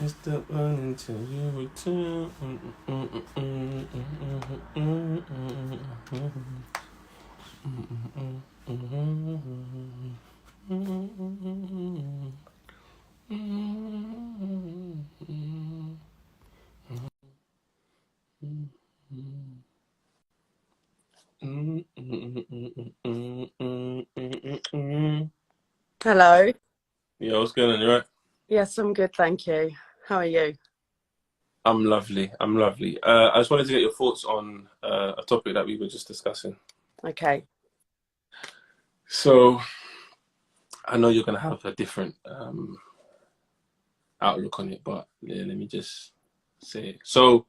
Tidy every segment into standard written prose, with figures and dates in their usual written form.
step on until you return. Hello. Yeah, what's going on? You right? Yes, I'm good, thank you. How are you? I'm lovely. I'm lovely. I just wanted to get your thoughts on a topic that we were just discussing. Okay. So I know you're gonna have a different outlook on it, but yeah, let me just say it. So,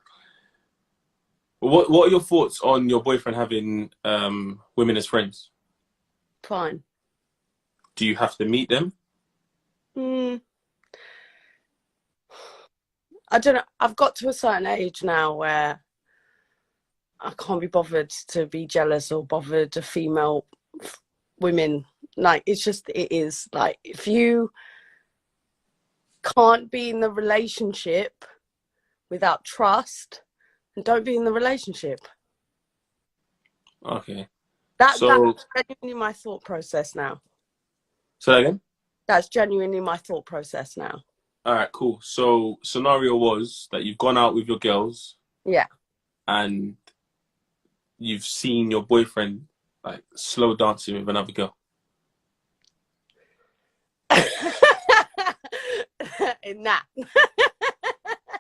what are your thoughts on your boyfriend having women as friends? Fine. Do you have to meet them? Mm, I don't know. I've got to a certain age now where I can't be bothered to be jealous or bothered of female women. Like, it is. Like, if you can't be in the relationship without trust, then don't be in the relationship. Okay. That's So, genuinely my thought process now. say that again. That's genuinely my thought process now. All right, cool. So, scenario was that you've gone out with your girls Yeah. and you've seen your boyfriend like slow dancing with another girl. In that.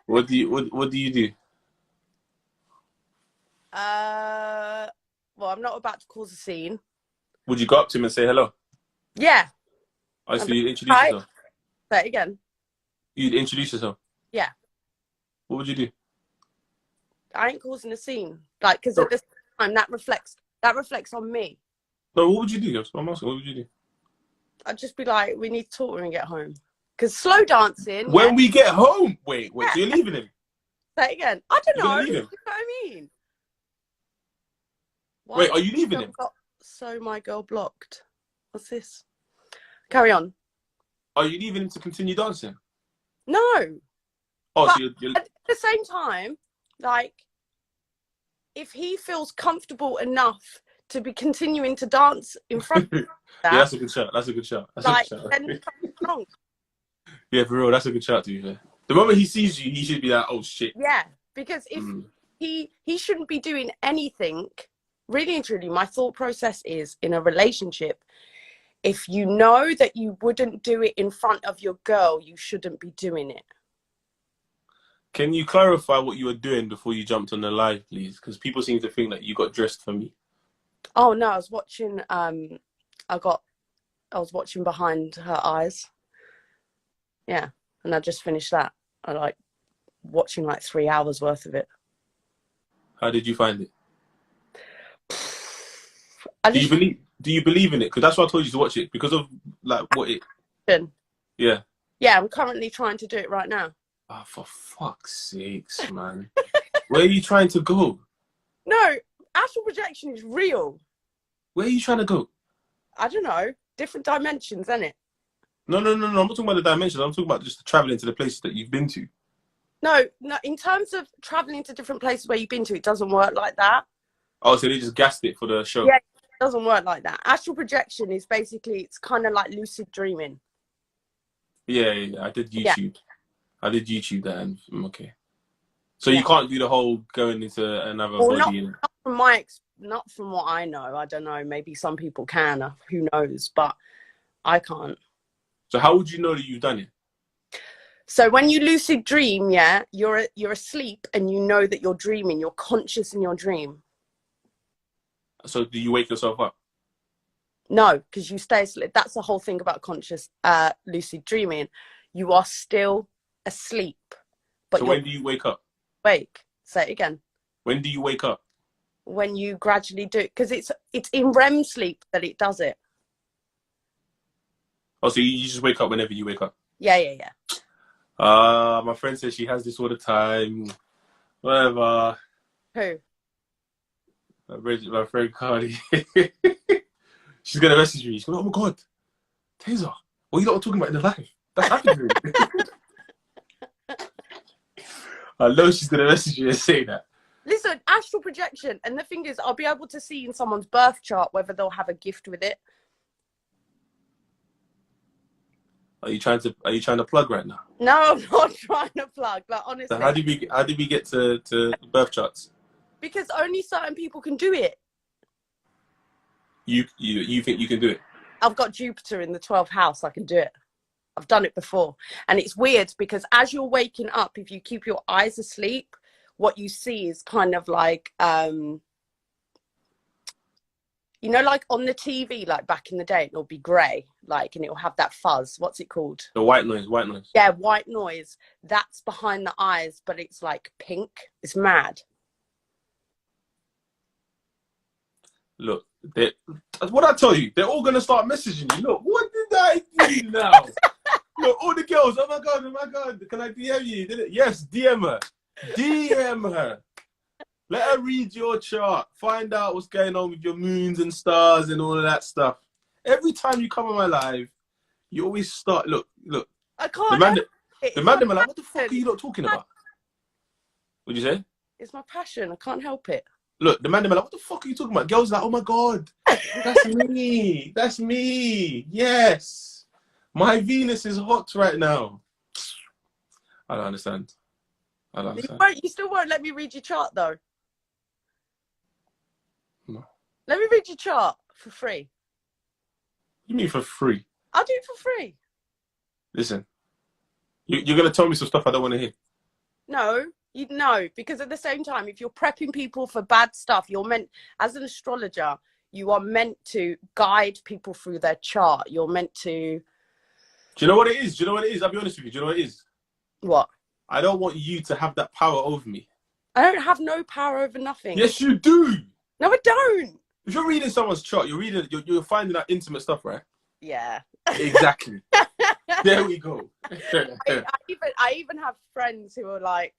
What do you do? Well, I'm not about to cause a scene. Would you go up to him and say hello? Yeah. Oh, so you'd introduce Right. yourself. Say it again. You'd introduce yourself. Yeah. What would you do? I ain't causing a scene. Like, because No, at this time that reflects on me. no, what would you do? I'm asking, what would you do? I'd just be like, we need to talk when we get home. Because slow dancing, yeah. When we get home. Wait. Yeah. So you're leaving him? Say it again. I don't You're know. gonna leave You him? know what I mean? Why Wait, are you leaving him? So my girl blocked. What's this? Carry on. Are you leaving him to continue dancing? No. Oh, But so you're... at the same time, like, if he feels comfortable enough to be continuing to dance in front of Yeah, that, that's a good shot. That's a good shot. That's like, a good shot. then something's wrong. Yeah, for real, that's a good shot to be fair. The moment he sees you, he should be like, oh shit. Yeah, because if he shouldn't be doing anything, really and truly, my thought process is in a relationship, if you know that you wouldn't do it in front of your girl, you shouldn't be doing it. Can you clarify what you were doing before you jumped on the live, please? Because people seem to think that you got dressed for me. Oh no, I was watching I was watching Behind Her Eyes. Yeah, and I just finished that. I like watching like 3 hours worth of it. How did you find it? I Do you believe in it? Because that's why I told you to watch it, because of like what it... Yeah. Yeah, I'm currently trying to do it right now. Oh, for fuck's sakes, man. Where are you trying to go? No, astral projection is real. Where are you trying to go? I don't know. Different dimensions, isn't it? No. I'm not talking about the dimensions. I'm talking about just traveling to the places that you've been to. No. In terms of traveling to different places where you've been to, it doesn't work like that. Oh, so they just gassed it for the show? Yeah, it doesn't work like that. Astral projection is basically, it's kind of like lucid dreaming. Yeah. I did YouTube. Yeah. I did YouTube that, and okay. So you can't do the whole going into another body. Not from what I know. I don't know. Maybe some people can. Who knows? But I can't. So how would you know that you've done it? So when you lucid dream, yeah, you're asleep and you know that you're dreaming. You're conscious in your dream. So do you wake yourself up? No, because you stay asleep. That's the whole thing about conscious lucid dreaming. You are still asleep. But so when do you wake up? Wake. Say it again. When do you wake up? When you gradually do it, because it's in REM sleep that it does it. Oh, so you just wake up whenever you wake up? Yeah. My friend says she has this all the time. Whatever. Who? My friend Cardi. She's gonna message me. She's going, oh my god, Tazer, what are you lot talking about in the live? That's happening. I know she's gonna message you and say that. Listen, astral projection, and the thing is, I'll be able to see in someone's birth chart whether they'll have a gift with it. Are you trying to plug right now? No, I'm not trying to plug. Like, honestly. So how did we get to birth charts? Because only certain people can do it. You think you can do it? I've got Jupiter in the 12th house. I can do it. I've done it before. And it's weird because as you're waking up, if you keep your eyes asleep, what you see is kind of like, you know, like on the TV, like back in the day, it'll be grey, like, and it'll have that fuzz. What's it called? The white noise. Yeah, white noise. That's behind the eyes, but it's like pink. It's mad. Look, what I tell you, they're all gonna start messaging you. Look, what did I do now? Look, all the girls. Oh my god, can I DM you? Yes, DM her. DM her. Let her read your chart. Find out what's going on with your moons and stars and all of that stuff. Every time you come on my live, you always start. Look. I can't. The man, are like, what the fuck are you not talking about? What'd you say? It's my passion. I can't help it. Look, the man, are like, what the fuck are you talking about? Girls are like, oh my god, that's me. That's me. Yes, my Venus is hot right now. I don't understand. You still won't let me read your chart though. No. Let me read your chart for free. You mean for free? I'll do it for free. Listen, you're going to tell me some stuff I don't want to hear. No, you know, because at the same time, if you're prepping people for bad stuff, you're meant, as an astrologer, you are meant to guide people through their chart. You're meant to... Do you know what it is? I'll be honest with you. Do you know what it is? What? I don't want you to have that power over me. I don't have no power over nothing. Yes, you do. No, I don't. If you're reading someone's chart, you're finding out intimate stuff, right? Yeah. Exactly. There we go. I even have friends who are like,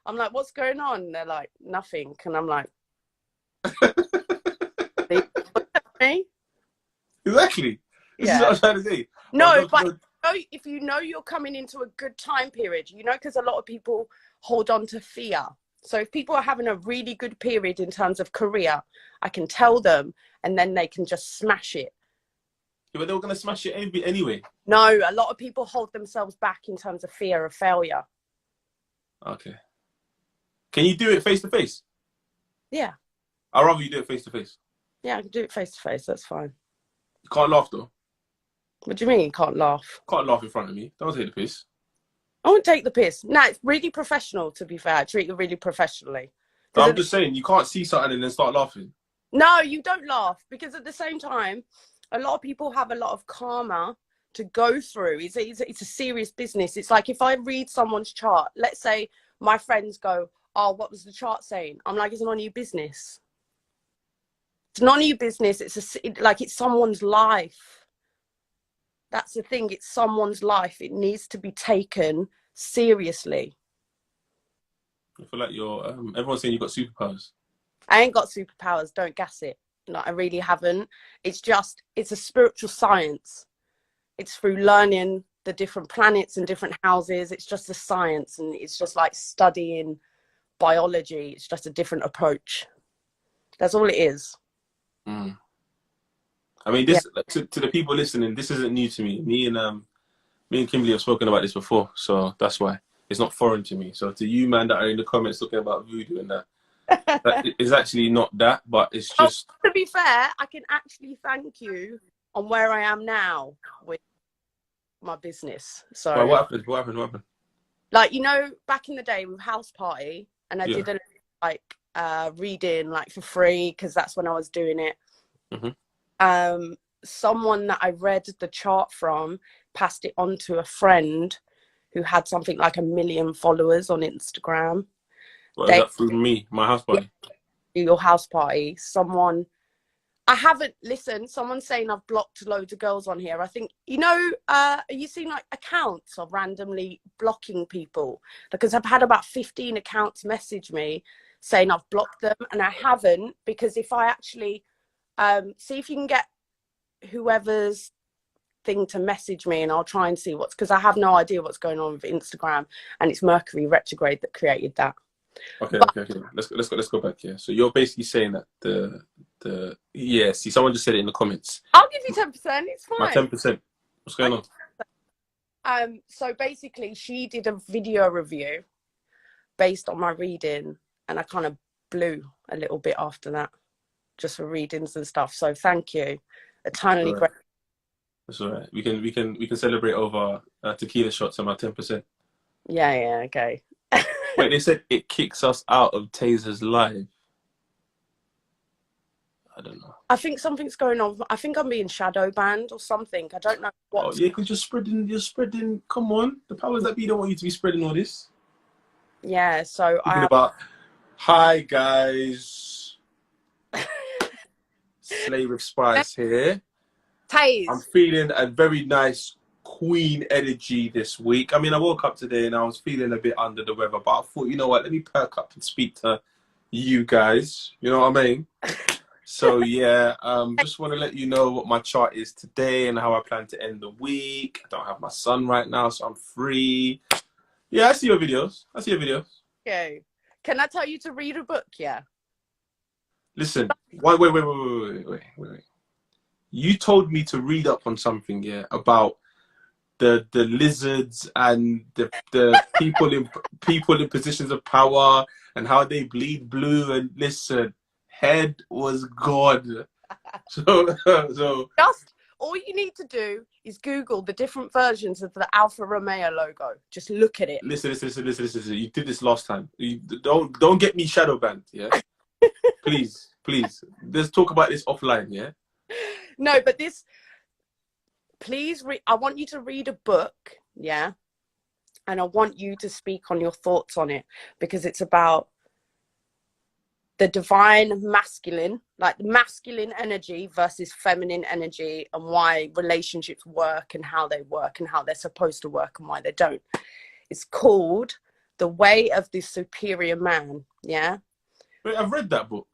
I'm like, what's going on? And they're like, nothing. And I'm like, me? Exactly. This is what I'm trying to say. No, but if you know you're coming into a good time period, you know, because a lot of people hold on to fear. So if people are having a really good period in terms of career, I can tell them and then they can just smash it. Yeah, but they were going to smash it anyway. No, a lot of people hold themselves back in terms of fear of failure. Okay. Can you do it face to face? Yeah. I'd rather you do it face to face. Yeah, I can do it face to face. That's fine. You can't laugh though. What do you mean you can't laugh? Can't laugh in front of me. Don't take the piss. I won't take the piss. No, it's really professional, to be fair. I treat you really professionally. I'm just saying, you can't see something and then start laughing. No, you don't laugh. Because at the same time, a lot of people have a lot of karma to go through. It's a serious business. It's like if I read someone's chart, let's say my friends go, oh, what was the chart saying? I'm like, it's none of your business. It's none of your business. It's someone's life. That's the thing. It's someone's life. It needs to be taken seriously. I feel like everyone's saying you've got superpowers. I ain't got superpowers. Don't gas it. No, I really haven't. It's a spiritual science. It's through learning the different planets and different houses. It's just a science, and it's just like studying biology. It's just a different approach. That's all it is. Mm. I mean, this to the people listening, this isn't new to me. Me and Kimberly have spoken about this before, so that's why it's not foreign to me. So to you, man, that are in the comments talking about voodoo and that is actually not that, but it's just. To be fair, I can actually thank you on where I am now with my business. So Well, what happened? Like, you know, back in the day with House Party, and I did a reading like for free because that's when I was doing it. Mm-hmm. Someone that I read the chart from passed it on to a friend who had something like 1 million followers on Instagram. Well, is that through me, my house party? Your house party. Someone's saying I've blocked loads of girls on here. I think, you know, you seen like accounts of randomly blocking people? Because I've had about 15 accounts message me saying I've blocked them, and I haven't, because if I actually see if you can get whoever's thing to message me, and I'll try and see because I have no idea what's going on with Instagram, and it's Mercury retrograde that created that. Okay, But, okay. Let's go back here. So you're basically saying that see, someone just said it in the comments. I'll give you 10%. It's fine. My 10%. What's going on? So basically, she did a video review based on my reading, and I kind of blew a little bit after that, just for readings and stuff. So thank you, eternally great. That's all right. We can celebrate over tequila shots on my 10%. Yeah, okay. Wait, they said it kicks us out of Tazer's live. I don't know. I think something's going on. I think I'm being shadow banned or something. I don't know what. Oh yeah, because you're spreading. Come on, the powers that be don't want you to be spreading all this. Yeah, so hi guys, Slaywithslice here. Taze. I'm feeling a very nice queen energy this week. I mean, I woke up today and I was feeling a bit under the weather, but I thought, you know what, let me perk up and speak to you guys. You know what I mean? So yeah, just want to let you know what my chart is today and how I plan to end the week. I don't have my son right now, so I'm free. Yeah, I see your videos. Okay. Can I tell you to read a book? Yeah. Listen, wait. You told me to read up on something, yeah, about the lizards and the people in positions of power and how they bleed blue. And listen, head was gone. So just all you need to do is Google the different versions of the Alfa Romeo logo. Just look at it. Listen. You did this last time. Don't get me shadow banned, yeah. Please. Let's talk about this offline, yeah. No, but please read. I want you to read a book, yeah, and I want you to speak on your thoughts on it, because it's about the divine masculine, like masculine energy versus feminine energy, and why relationships work and how they're supposed to work and why they don't. It's called The Way of the Superior Man. Yeah. Wait, I've read that book.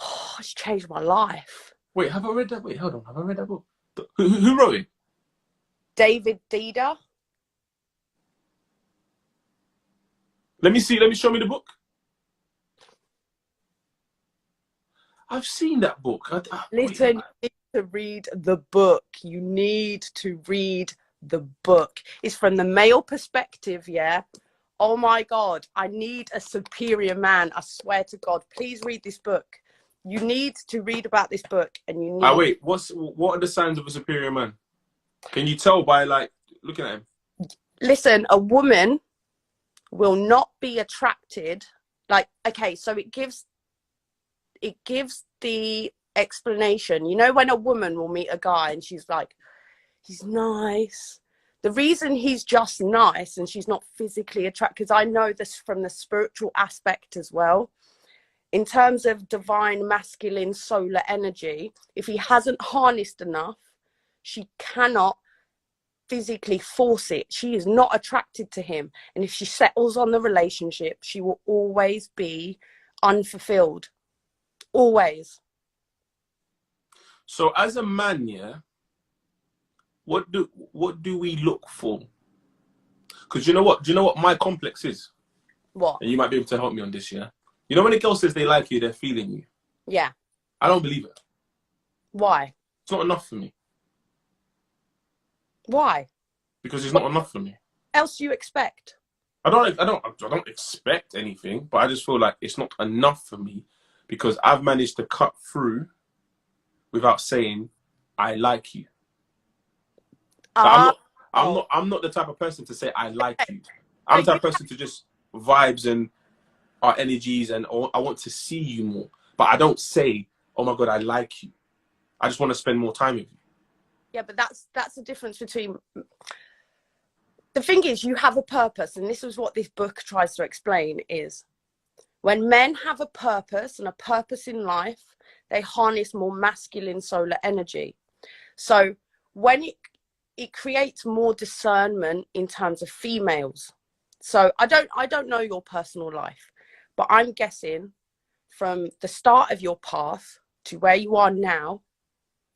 Oh, it's changed my life. Wait, have I read that? Wait, hold on. Have I read that book? Who wrote it? David Dida. Let me see. Let me show me the book. I've seen that book. Listen, you need to read the book. You need to read the book. It's from the male perspective, yeah? Oh my God, I need a superior man. I swear to God, please read this book. You need to read about this book, and you need... wait, what are the signs of a superior man? Can you tell by, like, looking at him? Listen, a woman will not be attracted. Like, okay, so it gives the explanation. You know, when a woman will meet a guy and she's like, he's nice. The reason he's just nice and she's not physically attracted, because I know this from the spiritual aspect as well. In terms of divine masculine solar energy, if he hasn't harnessed enough, she cannot physically force it. She is not attracted to him. And if she settles on the relationship, she will always be unfulfilled. Always. So as a man, yeah, what do we look for? Because you know what my complex is? What? And you might be able to help me on this, yeah? You know when a girl says they like you, they're feeling you. Yeah. I don't believe it. Why? It's not enough for me. Why? Because it's not enough for me. Else do you expect? I don't expect anything, but I just feel like it's not enough for me, because I've managed to cut through without saying I like you. I'm not the type of person to say I like you. I'm the type of person to just vibes and our energies, and I want to see you more. But I don't say, oh my God, I like you. I just want to spend more time with you. Yeah, but that's the difference between... The thing is, you have a purpose, and this is what this book tries to explain, is when men have a purpose and a purpose in life, they harness more masculine solar energy. So when it creates more discernment in terms of females. So I don't know your personal life, but I'm guessing from the start of your path to where you are now,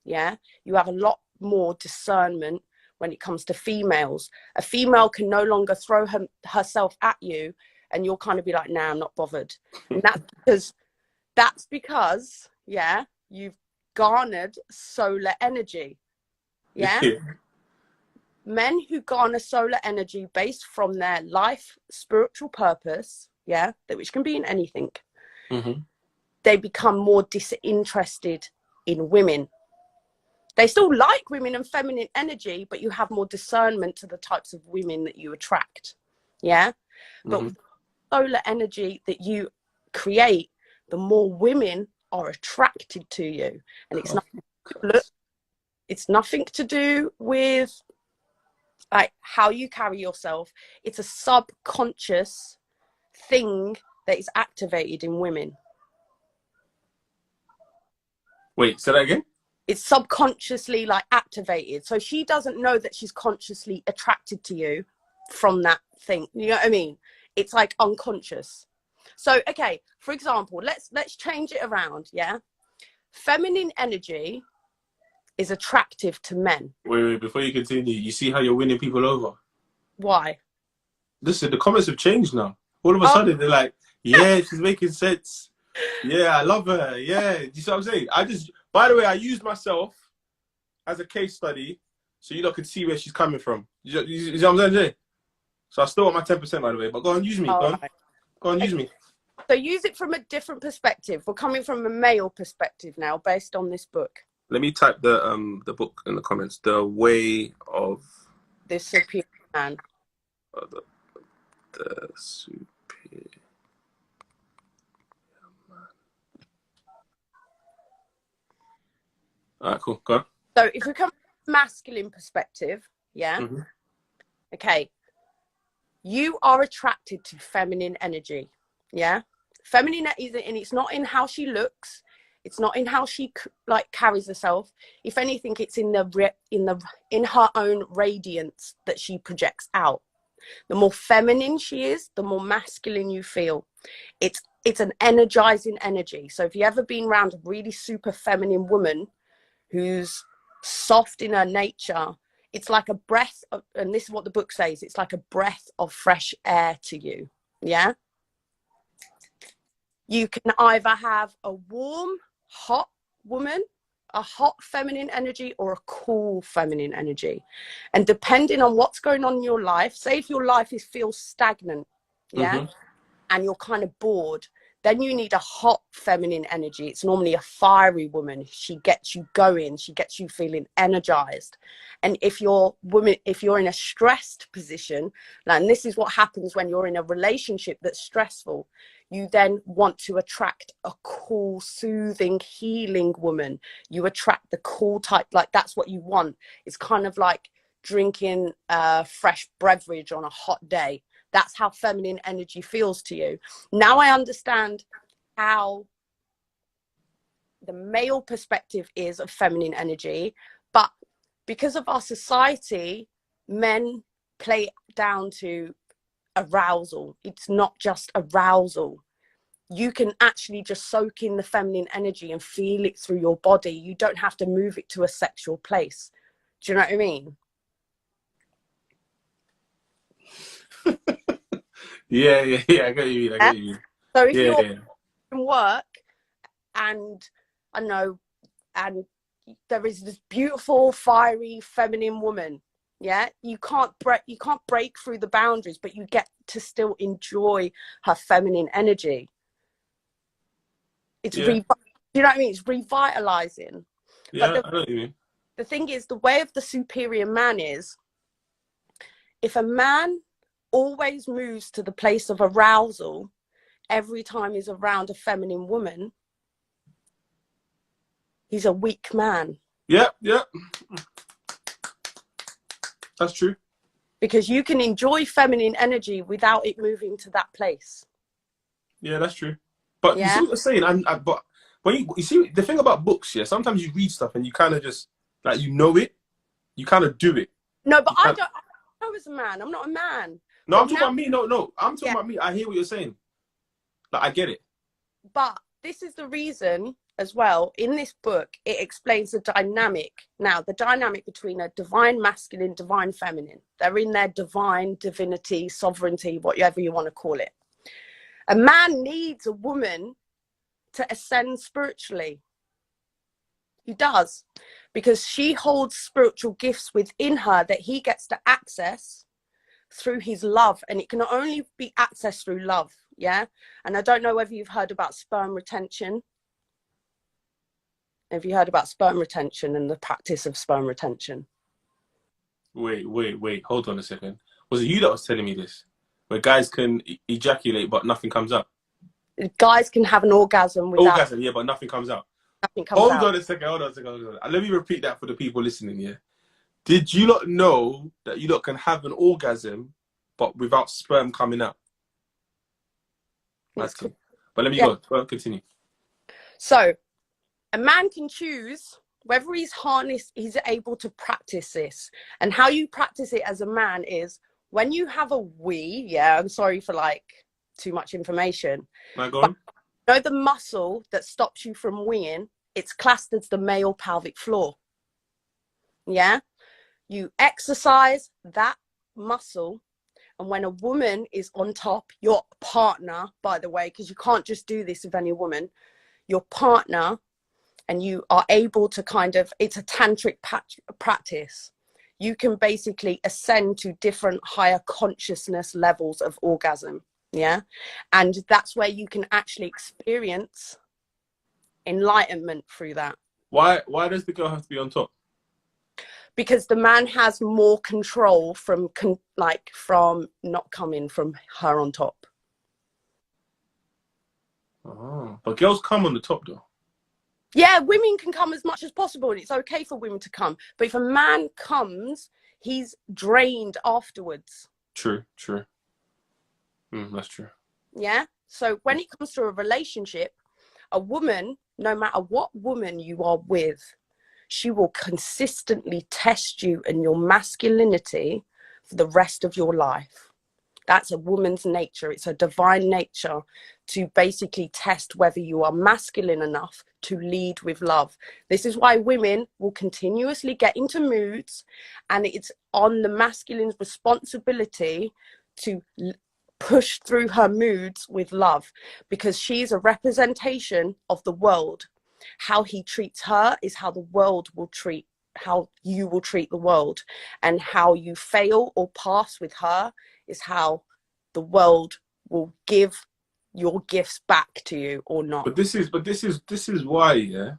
yeah, you have a lot more discernment when it comes to females. A female can no longer throw herself at you and you'll kind of be like, nah, I'm not bothered. And that's because, yeah, you've garnered solar energy. Yeah. Men who garner solar energy based from their life spiritual purpose, yeah, which can be in anything, they become more disinterested in women. They still like women and feminine energy, but you have more discernment to the types of women that you attract. Yeah. But solar energy that you create, the more women are attracted to you. And it's nothing to do with like how you carry yourself. It's a subconscious thing that is activated in women. Wait, say that again? It's subconsciously like activated. So she doesn't know that she's consciously attracted to you from that thing. You know what I mean? It's like unconscious. So, okay, for example, let's change it around, yeah? Feminine energy is attractive to men. Wait, before you continue, you see how you're winning people over? Why? Listen, the comments have changed now. All of a sudden, they're like, yeah, she's making sense. Yeah, I love her. Yeah, do you see what I'm saying? By the way, I used myself as a case study so you lot could see where she's coming from. You see what I'm saying? So I still want my 10%, by the way, but go on, use me. Go on, use me. So use it from a different perspective. We're coming from a male perspective now, based on this book. Let me type the book in the comments. The Way of the Superior Man. The Superior Man. All right, cool. Go on. So if we come from a masculine perspective, yeah, okay, you are attracted to feminine energy, yeah. Feminine is, and it's not in how she looks. It's not in how she like carries herself. If anything, it's in her own radiance that she projects out. The more feminine she is, the more masculine you feel. It's an energizing energy. So if you ever been around a really super feminine woman who's soft in her nature, it's like a breath of, and this is what the book says, it's like a breath of fresh air to you. Yeah. You can either have a warm, hot woman, a hot feminine energy, or a cool feminine energy. And depending on what's going on in your life, say if your life feels stagnant, yeah, and you're kind of bored, then you need a hot feminine energy. It's normally a fiery woman. She gets you going. She gets you feeling energized. And if you're in a stressed position, and this is what happens when you're in a relationship that's stressful, you then want to attract a cool, soothing, healing woman. You attract the cool type, like that's what you want. It's kind of like drinking fresh beverage on a hot day. That's how feminine energy feels to you. Now I understand how the male perspective is of feminine energy, but because of our society, men play down to arousal. It's not just arousal. You can actually just soak in the feminine energy and feel it through your body. You don't have to move it to a sexual place. Do you know what I mean? Yeah, I get what you mean. So if you're in work and I know, and there is this beautiful, fiery, feminine woman, yeah, you can't break through the boundaries, but you get to still enjoy her feminine energy. It's you know what I mean? It's revitalizing. Yeah, I know what you mean. The thing is, the way of the superior man is, if a man always moves to the place of arousal every time he's around a feminine woman, he's a weak man. Yeah. That's true. Because you can enjoy feminine energy without it moving to that place. Yeah, that's true. But you see what I'm saying? But when you see the thing about books, yeah, sometimes you read stuff and you kind of just, like, you know it. You kind of do it. No, but I was a man. I'm not a man. No, I'm talking about me. No. I'm talking about me. I hear what you're saying. Like, I get it. But this is the reason as well, in this book, it explains the dynamic. Now, the dynamic between a divine masculine, divine feminine. They're in their divine divinity, sovereignty, whatever you want to call it. A man needs a woman to ascend spiritually. He does, because she holds spiritual gifts within her that he gets to access through his love, and it can only be accessed through love. Yeah. And I don't know whether you've heard about sperm retention. Have you heard about sperm retention and the practice of sperm retention? Wait. Hold on a second. Was it you that was telling me this? Where guys can ejaculate but nothing comes out? Guys can have an orgasm without... Orgasm, yeah, but nothing comes out. Nothing comes out. Hold on a second. Let me repeat that for the people listening, yeah? Did you not know that you lot can have an orgasm but without sperm coming out? That's cool. But let me go on, continue. So, a man can choose whether he's able to practice this. And how you practice it as a man is when you have a wee, I'm sorry for like too much information. Am I going? You know the muscle that stops you from weeing, it's classed as the male pelvic floor. Yeah? You exercise that muscle, and when a woman is on top, your partner, by the way, because you can't just do this with any woman, your partner, and you are able to it's a tantric practice. You can basically ascend to different higher consciousness levels of orgasm. Yeah. And that's where you can actually experience enlightenment through that. Why does the girl have to be on top? Because the man has more control from not coming from her on top. Oh, but girls come on the top though. Yeah, women can come as much as possible, and it's okay for women to come. But if a man comes, he's drained afterwards. True. That's true. Yeah. So when it comes to a relationship, a woman, no matter what woman you are with, she will consistently test you and your masculinity for the rest of your life. That's a woman's nature. It's a divine nature to basically test whether you are masculine enough to lead with love. This is why women will continuously get into moods, and it's on the masculine's responsibility to push through her moods with love, because she's a representation of the world. How he treats her is how the world will treat, how you will treat the world, and how you fail or pass with her is how the world will give your gifts back to you or not. But this is why, yeah,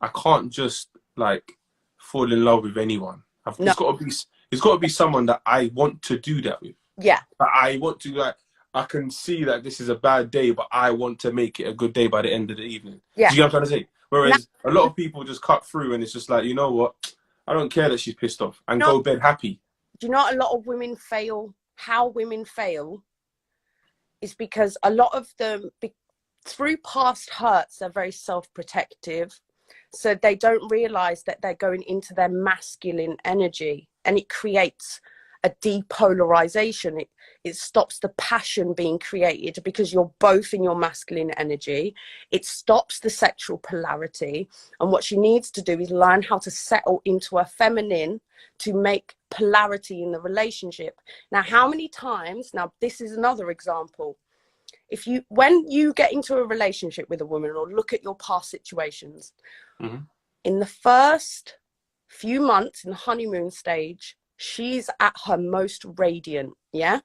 I can't just like fall in love with anyone. It's got to be someone that I want to do that with. Yeah. I want to, like, I can see that this is a bad day, but I want to make it a good day by the end of the evening. Yeah. Do you get what I'm trying to say? Whereas a lot of people just cut through and it's just like, you know what? I don't care that she's pissed off, and go bed happy. Do you know a lot of women fail? How women fail is because a lot of them, through past hurts, they're very self-protective. So they don't realize that they're going into their masculine energy, and it creates a depolarization. It stops the passion being created because you're both in your masculine energy. It stops the sexual polarity. And what she needs to do is learn how to settle into a feminine to make polarity in the relationship. Now, how many times, now this is another example. When you get into a relationship with a woman or look at your past situations, in the first few months in the honeymoon stage, she's at her most radiant, yeah?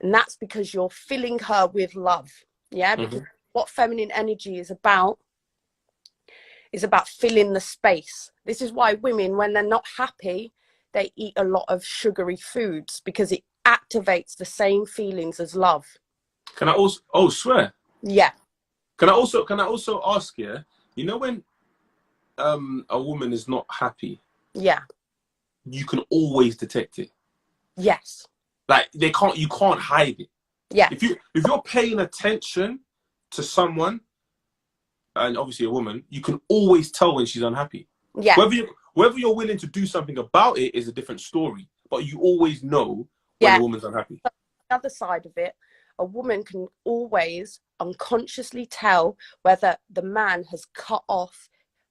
And that's because you're filling her with love, yeah? Because what feminine energy is about filling the space. This is why women, when they're not happy, they eat a lot of sugary foods, because it activates the same feelings as love. Can I also, swear? Yeah. Can I also ask you, you know when a woman is not happy? Yeah. You can always detect it. Yes. Like you can't hide it. Yeah. If you're paying attention to someone, and obviously a woman, you can always tell when she's unhappy. Yeah. Whether you're willing to do something about it is a different story, but you always know when a woman's unhappy. The other side of it, a woman can always unconsciously tell whether the man has cut off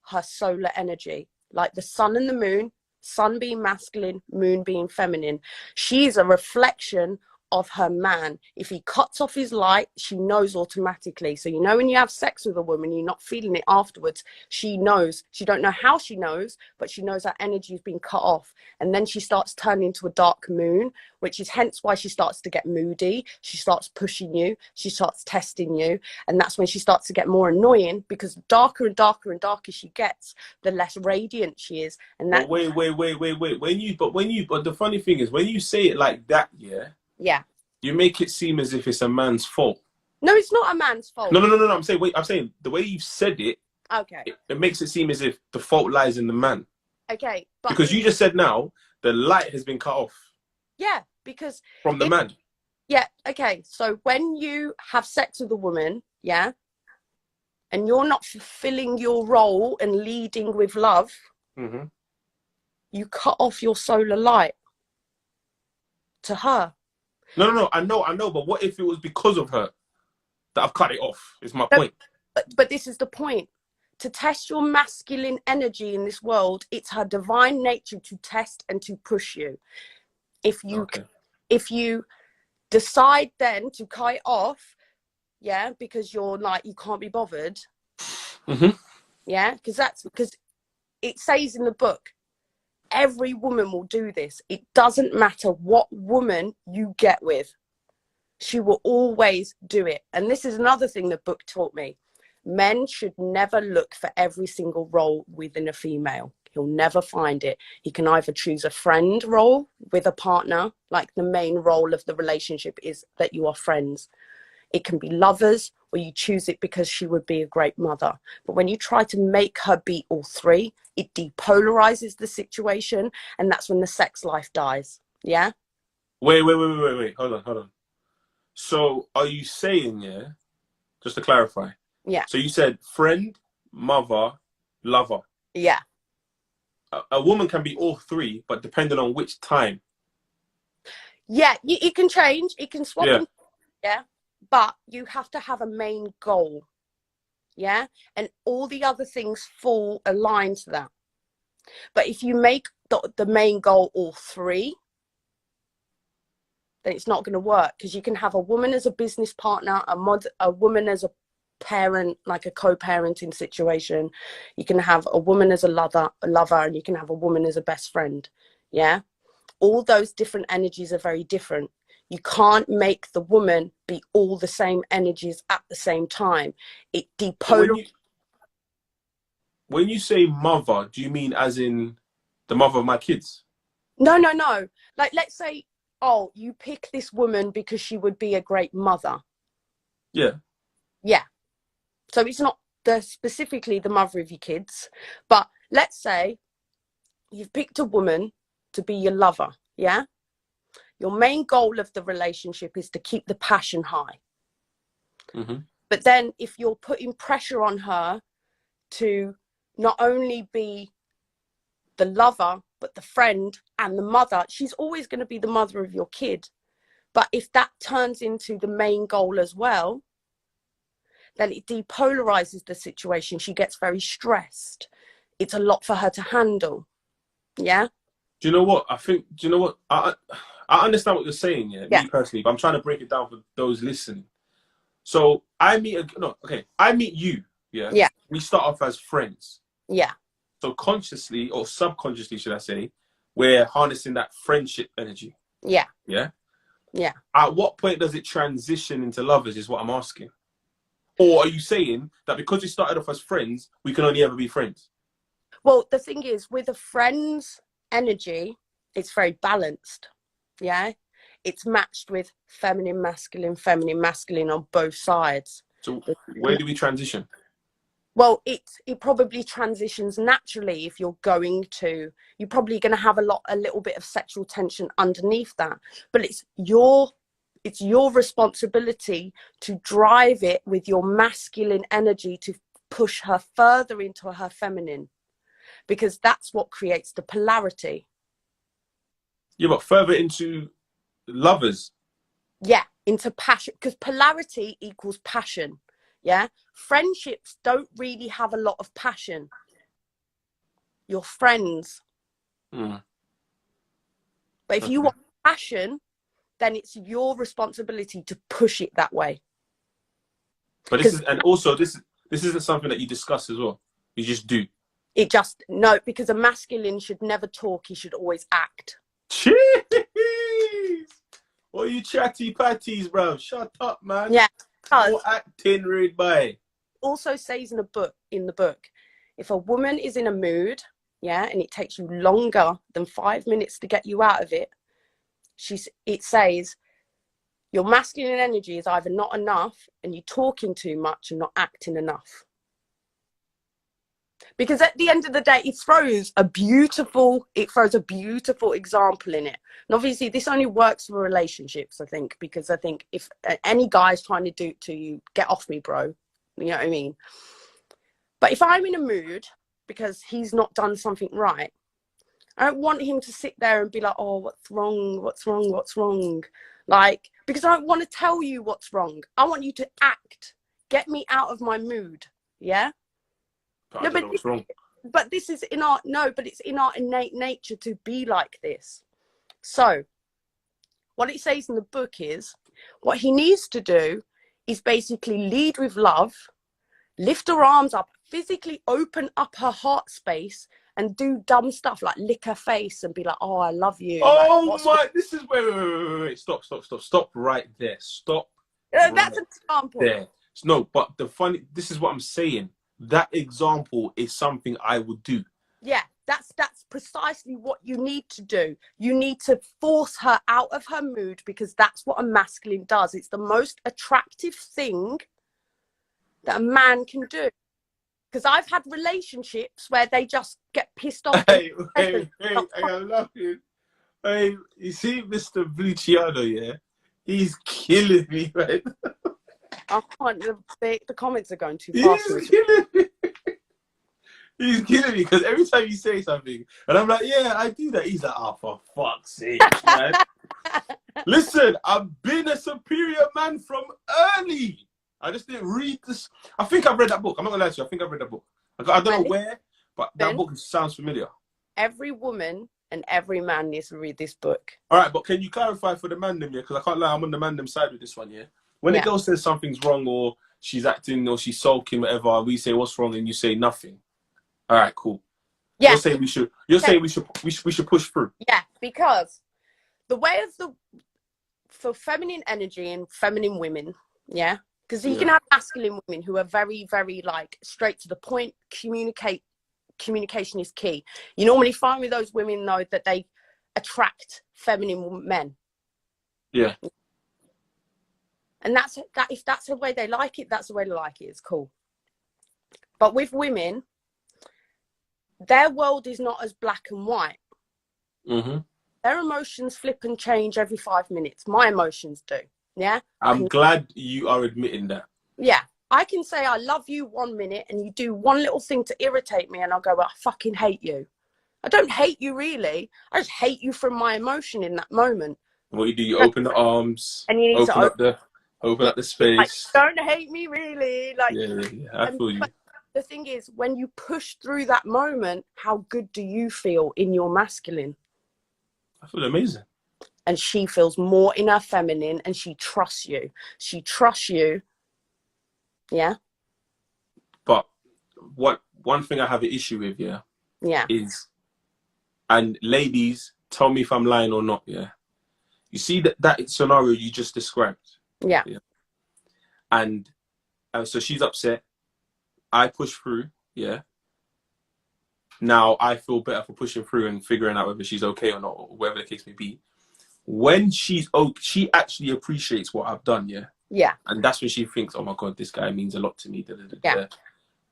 her solar energy, like the sun and the moon, sun being masculine, moon being feminine. She's a reflection of her man. If he cuts off his light, she knows automatically. So, you know, when you have sex with a woman, you're not feeling it afterwards. She knows. She don't know how she knows, but she knows her energy has been cut off. And then she starts turning into a dark moon, which is hence why she starts to get moody. She starts pushing you. She starts testing you. And that's when she starts to get more annoying, because darker and darker and darker she gets, the less radiant she is. And that. Wait. But the funny thing is, when you say it like that, Yeah. you make it seem as if it's a man's fault. No, it's not a man's fault. No. I'm saying the way you've said it. Okay. It makes it seem as if the fault lies in the man. Okay. Because you just said now the light has been cut off. Yeah, because from the man. Yeah. Okay. So when you have sex with a woman, yeah, and you're not fulfilling your role and leading with love, you cut off your solar light to her. No, I know, but what if it was because of her that I've cut it off, is my point. But this is the point. To test your masculine energy in this world, it's her divine nature to test and to push you. If you decide then to cut it off, yeah, because you're like, you can't be bothered, yeah, because it says in the book, every woman will do this. It doesn't matter what woman you get with. She will always do it. And this is another thing the book taught me. Men should never look for every single role within a female. He'll never find it. He can either choose a friend role with a partner, like the main role of the relationship is that you are friends. It can be lovers, or you choose it because she would be a great mother. But when you try to make her be all three, it depolarizes the situation, and that's when the sex life dies. Yeah? Wait. Hold on. So are you saying, just to clarify? Yeah. So you said friend, mother, lover. Yeah. A woman can be all three, but depending on which time. Yeah, it can change. It can swap. Yeah. Yeah. But you have to have a main goal. Yeah. And all the other things fall aligned to that. But if you make the main goal all three, then it's not going to work, because you can have a woman as a business partner, a woman as a parent, like a co-parenting situation. You can have a woman as a lover, and you can have a woman as a best friend. Yeah. All those different energies are very different. You can't make the woman be all the same energies at the same time. It depolarizes. When you say mother, do you mean as in the mother of my kids? No. Like, let's say, oh, you pick this woman because she would be a great mother. Yeah. Yeah. So it's not specifically the mother of your kids, but let's say you've picked a woman to be your lover. Yeah. Your main goal of the relationship is to keep the passion high. But then if you're putting pressure on her to not only be the lover, but the friend and the mother, she's always going to be the mother of your kid. But if that turns into the main goal as well, then it depolarizes the situation. She gets very stressed. It's a lot for her to handle. Yeah. Do you know what? I understand what you're saying, me personally, but I'm trying to break it down for those listening. So I meet you, yeah? We start off as friends. Yeah. So consciously or subconsciously, should I say, we're harnessing that friendship energy. Yeah. Yeah? Yeah. At what point does it transition into lovers is what I'm asking. Or are you saying that because we started off as friends, we can only ever be friends? Well, the thing is, with a friend's energy, it's very balanced. Yeah. It's matched with feminine, masculine on both sides. So where do we transition? Well, it probably transitions naturally. If you're probably going to have a little bit of sexual tension underneath that, but it's your responsibility to drive it with your masculine energy to push her further into her feminine, because that's what creates the polarity. Yeah, but further into lovers. Yeah, into passion, because polarity equals passion. Yeah, friendships don't really have a lot of passion. Your friends. Mm. But if you want passion, then it's your responsibility to push it that way. But this is, and also this isn't something that you discuss as well. You just do. It just, no, because a masculine should never talk. He should always act. Jeez! What you chatty patties, bro? Shut up, man. Yeah. More acting, rude boy. Also says in the book, if a woman is in a mood, yeah, and it takes you longer than 5 minutes to get you out of it, it says your masculine energy is either not enough and you're talking too much and not acting enough. Because at the end of the day, it throws a beautiful example in it. And obviously this only works for relationships, I think, because I think if any guy's trying to do it to you, get off me, bro. You know what I mean? But if I'm in a mood because he's not done something right, I don't want him to sit there and be like, oh, what's wrong? What's wrong? What's wrong? Like, because I don't want to tell you what's wrong. I want you to act. Get me out of my mood. Yeah? But I don't know what's wrong. But this is in our, no, but it's in our innate nature to be like this. So what it says in the book is what he needs to do is basically lead with love, lift her arms up, physically open up her heart space, and do dumb stuff like lick her face and be like, oh, I love you. Oh like, this is wait. Stop right there. Stop. That's an example. There. No, but this is what I'm saying. That example is something I would do. Yeah, that's precisely what you need to do. You need to force her out of her mood, because that's what a masculine does. It's the most attractive thing that a man can do. Because I've had relationships where they just get pissed off. Hey, I love you. Hey, you see Mr. Luciano, yeah? He's killing me, right? I can't, the comments are going too fast. He's killing me. He's killing me because every time you say something, and I'm like, yeah, I do that. He's like, oh, for fuck's sake, man. Listen, I've been a superior man from early. I just didn't read this. I think I've read that book. I'm not going to lie to you. I think I've read that book. I don't know where, but that book sounds familiar. Every woman and every man needs to read this book. All right, but can you clarify for the man them, yeah? Because I can't lie, I'm on the man them side with this one, yeah? When a girl says something's wrong or she's acting or she's sulking, whatever, we say what's wrong and you say nothing. All right, cool. Yeah. You're saying we should. You're saying we should push through. Yeah, because the way of for feminine energy and feminine women, yeah, because you can have masculine women who are very, very like straight to the point. Communication is key. You normally find with those women though that they attract feminine men. Yeah. And if that's the way they like it, that's the way they like it. It's cool. But with women, their world is not as black and white. Mm-hmm. Their emotions flip and change every 5 minutes. My emotions do. Yeah. I'm glad you are admitting that. Yeah. I can say I love you 1 minute and you do one little thing to irritate me and I'll go, well, I fucking hate you. I don't hate you really. I just hate you from my emotion in that moment. What you do, you open the arms and you need open up the space. Like, don't hate me really. Like, yeah. I feel you. The thing is, when you push through that moment, how good do you feel in your masculine? I feel amazing. And she feels more in her feminine and she trusts you. She trusts you. Yeah. But one thing I have an issue with, is, and ladies, tell me if I'm lying or not, you see that scenario you just described? Yeah. And so she's upset. I push through, Now I feel better for pushing through and figuring out whether she's okay or not, or whatever the case may be. When she actually appreciates what I've done, Yeah. And that's when she thinks, oh my God, this guy means a lot to me. Yeah.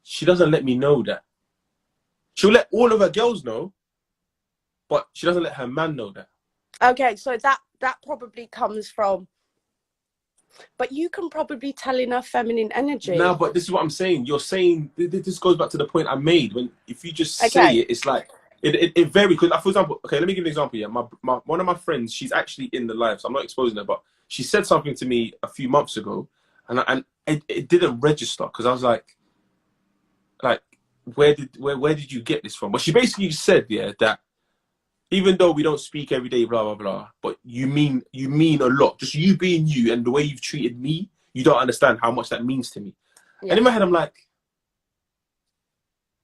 She doesn't let me know that. She'll let all of her girls know, but she doesn't let her man know that. Okay, so that probably comes from, but you can probably tell in her feminine energy. No, but this is what I'm saying. You're saying, this goes back to the point I made. If you just say it, it's like, It varies because, for example, okay, let me give you an example. Yeah, one of my friends, she's actually in the live, so I'm not exposing her, but she said something to me a few months ago, and it didn't register because I was like, where did you get this from? But she basically said, yeah, that even though we don't speak every day, blah blah blah, but you mean a lot. Just you being you and the way you've treated me, you don't understand how much that means to me. Yeah. And in my head, I'm like,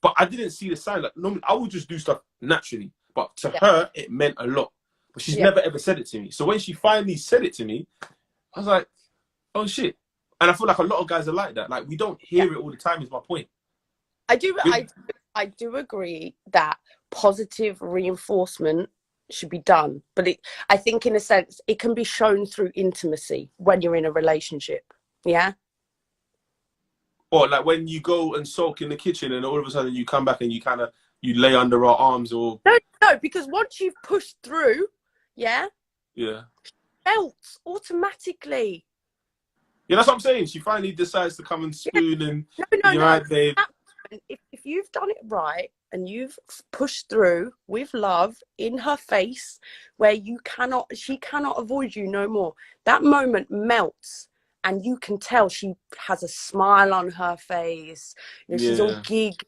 but I didn't see the sign. Like normally, I would just do stuff naturally, but to her, it meant a lot. But she's never ever said it to me. So when she finally said it to me, I was like, oh shit. And I feel like a lot of guys are like that. Like we don't hear it all the time. Is my point. I do agree that positive reinforcement should be done, but I think in a sense it can be shown through intimacy when you're in a relationship. Yeah. Or like when you go and sulk in the kitchen and all of a sudden you come back and you lay under our arms or no, because once you've pushed through, yeah, melts automatically. Yeah, that's what I'm saying. She finally decides to come and spoon and no. right, babe. If you've done it right and you've pushed through with love in her face, where she cannot avoid you no more, that moment melts. And you can tell she has a smile on her face. You know, she's all gig.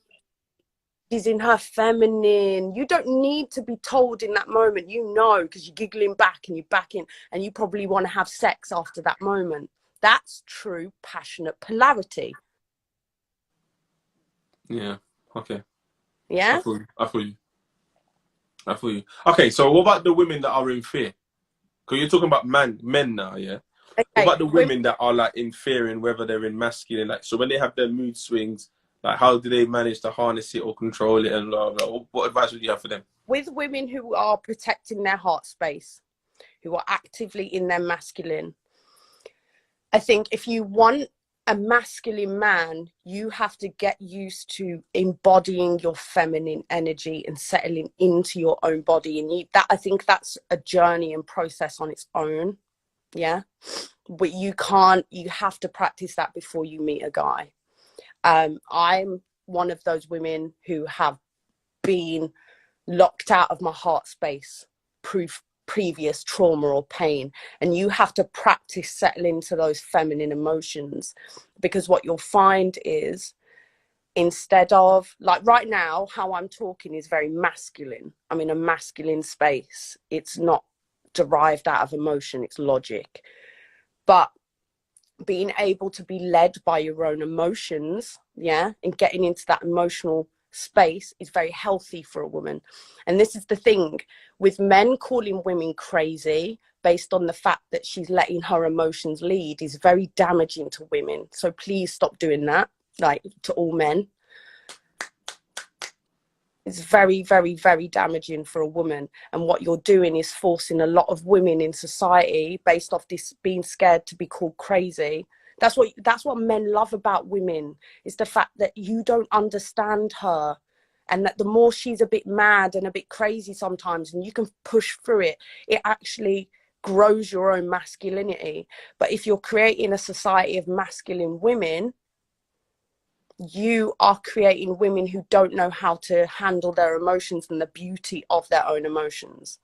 She's in her feminine. You don't need to be told in that moment. You know, because you're giggling back and you're back in, and you probably want to have sex after that moment. That's true, passionate polarity. Yeah. Okay. Yeah. I feel you. Okay, so what about the women that are in fear? Because you're talking about men now, yeah? Okay. What about the women that are like in fear and whether they're in masculine? Like, so when they have their mood swings, like how do they manage to harness it or control it and blah, blah, blah? What advice would you have for them? With women who are protecting their heart space, who are actively in their masculine, I think if you want a masculine man, you have to get used to embodying your feminine energy and settling into your own body. And I think that's a journey and process on its own. Yeah. But you have to practice that before you meet a guy. I'm one of those women who have been locked out of my heart space previous trauma or pain, and you have to practice settling into those feminine emotions, because what you'll find is, instead of like right now how I'm talking is very masculine, I'm in a masculine space, it's not derived out of emotion, it's logic. But being able to be led by your own emotions, yeah, and getting into that emotional space is very healthy for a woman. And this is the thing with men calling women crazy based on the fact that she's letting her emotions lead is very damaging to women. So please stop doing that, like to all men. It's very, very, very damaging for a woman. And what you're doing is forcing a lot of women in society based off this being scared to be called crazy. That's what men love about women, is the fact that you don't understand her, and that the more she's a bit mad and a bit crazy sometimes and you can push through it, it actually grows your own masculinity. But if you're creating a society of masculine women, you are creating women who don't know how to handle their emotions and the beauty of their own emotions.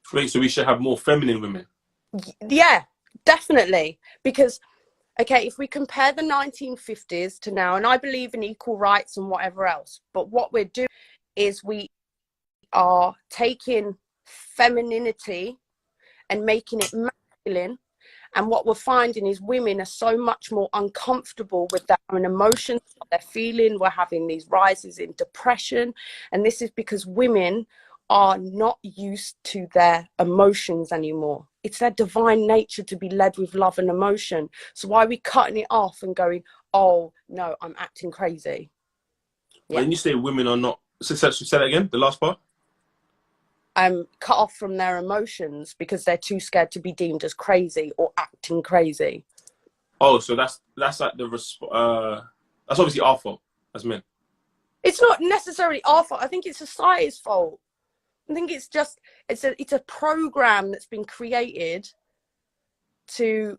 Great, so we should have more feminine women. Yeah, definitely. Because, okay, if we compare the 1950s to now, and I believe in equal rights and whatever else, but what we're doing is we are taking femininity and making it masculine. And what we're finding is women are so much more uncomfortable with their own emotions, what they're feeling. We're having these rises in depression. And this is because women are not used to their emotions anymore. It's their divine nature to be led with love and emotion. So why are we cutting it off and going, oh, no, I'm acting crazy? Yeah. When you say women are not, say that again, the last part? Cut off from their emotions because they're too scared to be deemed as crazy or acting crazy. Oh, so that's like that's obviously our fault as men. It's not necessarily our fault. I think it's society's fault. I think it's just it's a program that's been created to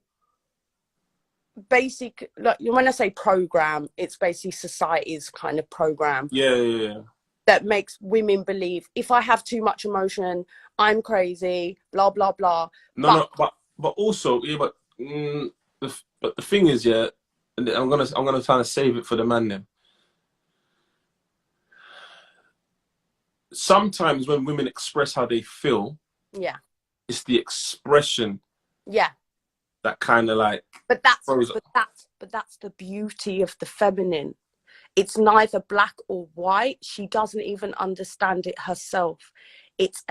like when I say program, it's basically society's kind of program. Yeah. that makes women believe if I have too much emotion, I'm crazy, blah, blah, blah. But also, yeah, but the thing is, yeah, and I'm gonna try to save it for the man then. Sometimes when women express how they feel, yeah, it's the expression yeah, that kind of like but that's the beauty of the feminine. It's neither black or white. She doesn't even understand it herself. It's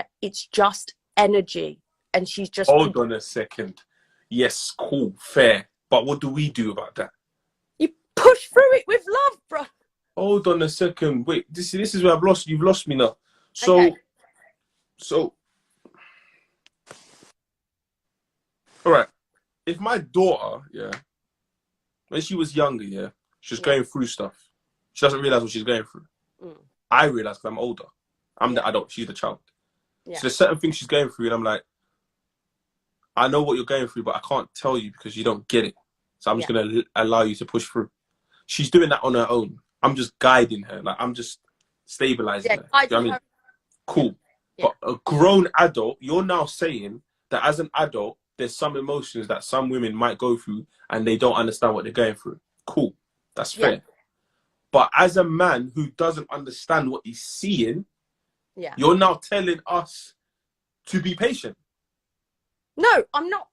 just energy, and she's just hold on a second. Yes, cool, fair, but what do we do about that? you push through it with love, bro. Hold on a second. Wait, this is where you've lost me now. So, Okay. All right. If my daughter, yeah, when she was younger, yeah, she was going through stuff. She doesn't realize what she's going through. I realize because I'm older. I'm the adult. She's the child. So there's certain things she's going through, and I'm like, I know what you're going through, but I can't tell you because you don't get it. So I'm just gonna allow you to push through. She's doing that on her own. I'm just guiding her. Like I'm just stabilizing her. You know what I mean? Cool. But a grown adult, you're now saying that as an adult, there's some emotions that some women might go through and they don't understand what they're going through. Cool. That's fair. But as a man who doesn't understand what he's seeing, you're now telling us to be patient. No, I'm not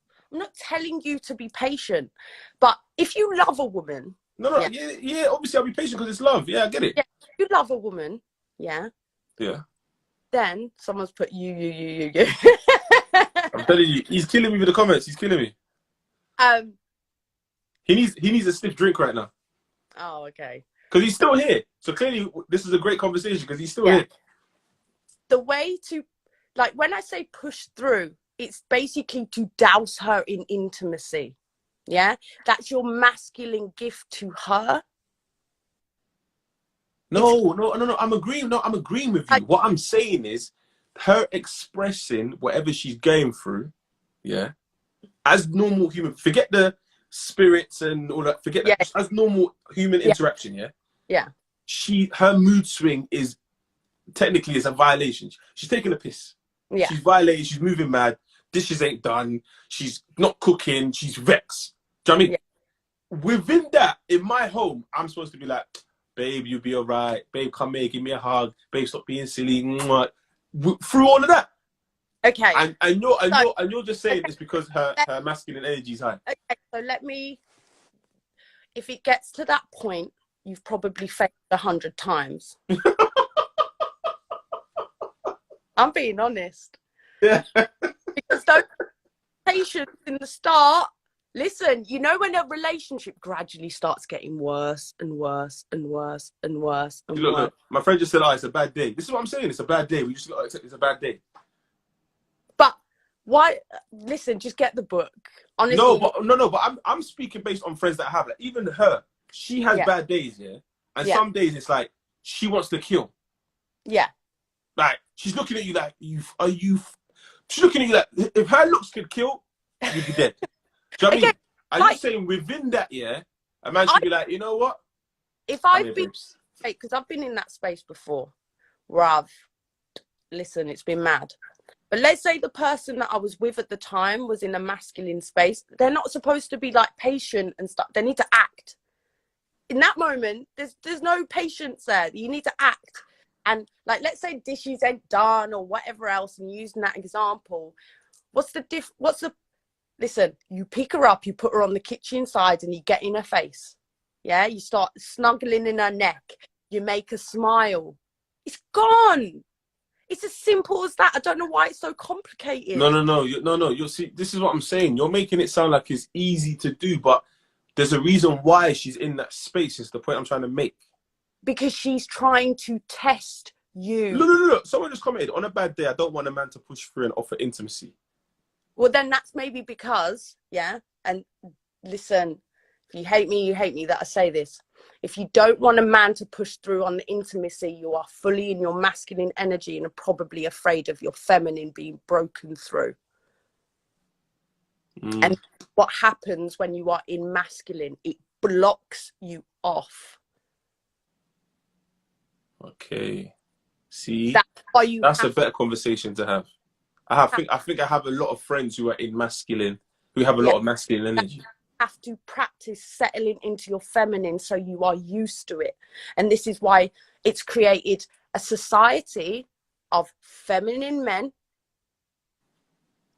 telling you to be patient. But if you love a woman. No, yeah, obviously I'll be patient because it's love. Yeah, I get it. Yeah, if you love a woman, yeah. Then someone's put you. I'm telling you, he's killing me with the comments. He's killing me. He needs a stiff drink right now. Oh, okay. Because he's still here. So clearly this is a great conversation because he's still here. The way to, like, when I say push through, it's basically to douse her in intimacy. Yeah? That's your masculine gift to her. No, I'm agreeing. No, I'm agreeing with you. What I'm saying is her expressing whatever she's going through, yeah, as normal human, forget the spirits and all that, forget that, as normal human interaction, her mood swing is technically is a violation. She's taking a piss. She's violating, she's moving mad, dishes ain't done, she's not cooking, she's vexed. Do you know what I mean? Within that, in my home, I'm supposed to be like, babe, you'll be all right. Babe, come here, give me a hug. Babe, stop being silly. Mwah. Through all of that. Okay. And you're just saying this because her masculine energy is high. Okay, so let me, if it gets to that point, you've probably failed 100 times. I'm being honest. Yeah. Because those patience in the start, listen, you know when a relationship gradually starts getting worse and worse and worse and worse and worse. Look, my friend just said, it's a bad day. This is what I'm saying. It's a bad day. We just got to accept it's a bad day. But why? Listen, just get the book. Honestly. No, but I'm speaking based on friends that I have. Like, even her, she has bad days, and some days it's like she wants to kill. Yeah. Like she's looking at you like she's looking at you like if her looks could kill, you'd be dead. Do you know what I mean? I'm just saying within that, a man should be like, you know what? If I've been, because I've been in that space before, where listen, it's been mad. But let's say the person that I was with at the time was in a masculine space. They're not supposed to be like patient and stuff. They need to act. In that moment, there's no patience there. You need to act. And like, let's say dishes ain't done or whatever else, and using that example, listen, you pick her up, you put her on the kitchen side and you get in her face. Yeah, you start snuggling in her neck. You make her smile. It's gone. It's as simple as that. I don't know why it's so complicated. No. You see, this is what I'm saying. You're making it sound like it's easy to do, but there's a reason why she's in that space. Is the point I'm trying to make. Because she's trying to test you. Look. Someone just commented, on a bad day, I don't want a man to push through and offer intimacy. Well, then that's maybe because, and listen, if you hate me that I say this. If you don't want a man to push through on the intimacy, you are fully in your masculine energy and are probably afraid of your feminine being broken through. And what happens when you are in masculine, it blocks you off. Okay. See, That's why you that's a have better conversation to have. I think I have a lot of friends who are in masculine, who have a yeah, lot of masculine energy. have to practice settling into your feminine so you are used to it. And this is why it's created a society of feminine men,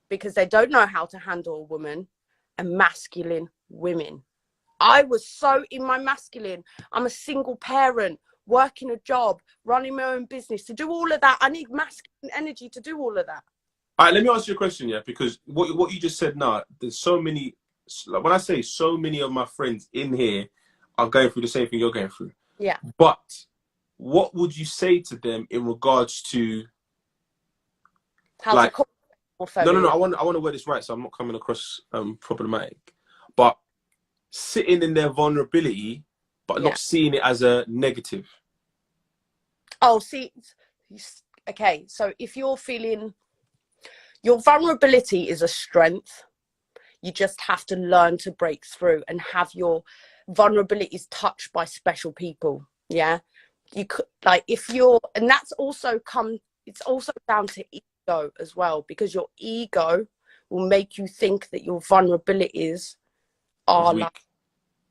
because they don't know how to handle a woman, and masculine women. I was so in my masculine. I'm a single parent, working a job, running my own business. To do all of that, I need masculine energy to do all of that. All right, let me ask you a question, yeah, because what you just said now, there's so many, like when I say so many of my friends in here are going through the same thing you're going through. Yeah. But what would you say to them in regards to How like, to call more no, feminine. I want to word this right, so I'm not coming across problematic. But sitting in their vulnerability, but Yeah. not seeing it as a negative. Oh, see, okay. So if you're feeling your vulnerability is a strength, you just have to learn to break through and have your vulnerabilities touched by special people. Yeah. You could, like, if you're, and that's also it's also down to ego as well, because your ego will make you think that your vulnerabilities are like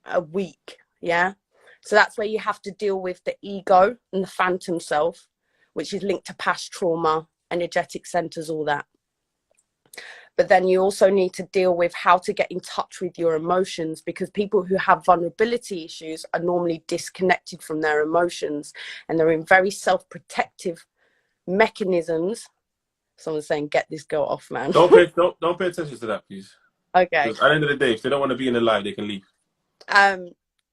a weak. Yeah. So that's where you have to deal with the ego and the phantom self, which is linked to past trauma, energetic centers, all that. But then you also need to deal with how to get in touch with your emotions, because people who have vulnerability issues are normally disconnected from their emotions, and they're in very self-protective mechanisms. Someone's saying, get this girl off, man. Don't pay attention to that, please. Okay. Because at the end of the day, if they don't want to be in the live, they can leave.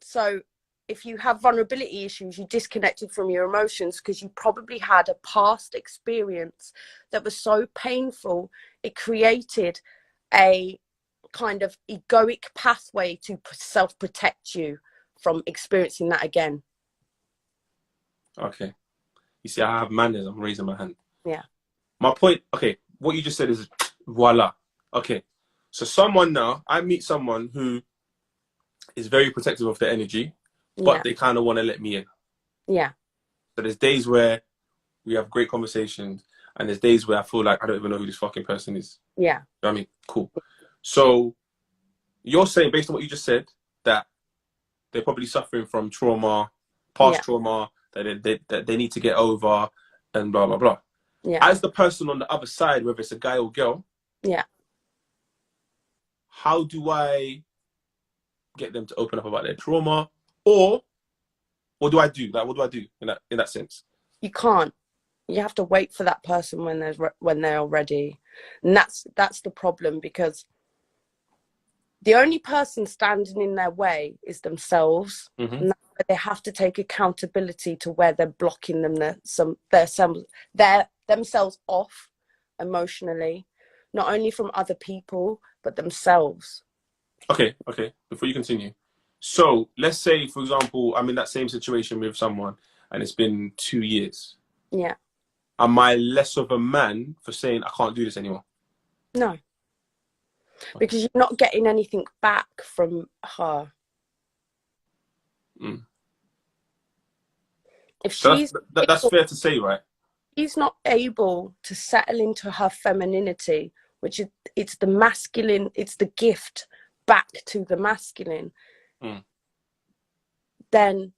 So if you have vulnerability issues, you're disconnected from your emotions because you probably had a past experience that was so painful, it created a kind of egoic pathway to self-protect you from experiencing that again. Okay. You see, I have manners. I'm raising my hand. Yeah. My point, okay, what you just said is voila. Okay. So I meet someone who is very protective of their energy, but they kind of want to let me in. Yeah. So there's days where we have great conversations, and there's days where I feel like I don't even know who this fucking person is. Yeah. You know what I mean? Cool. So you're saying, based on what you just said, that they're probably suffering from trauma, past trauma, that they need to get over, and blah, blah, blah. Yeah. As the person on the other side, whether it's a guy or girl, yeah, how do I get them to open up about their trauma? Or what do I do? Like, what do I do in that sense? You can't. You have to wait for that person when they're ready, and that's the problem, because the only person standing in their way is themselves, and that's where they have to take accountability to where they're blocking themselves off emotionally, not only from other people but themselves. Okay. Before you continue, so let's say, for example, I'm in that same situation with someone, and it's been 2 years. Yeah. Am I less of a man for saying I can't do this anymore? No. Because you're not getting anything back from her. If she's that's fair to say, right? She's not able to settle into her femininity, which is, it's the masculine, it's the gift back to the masculine, then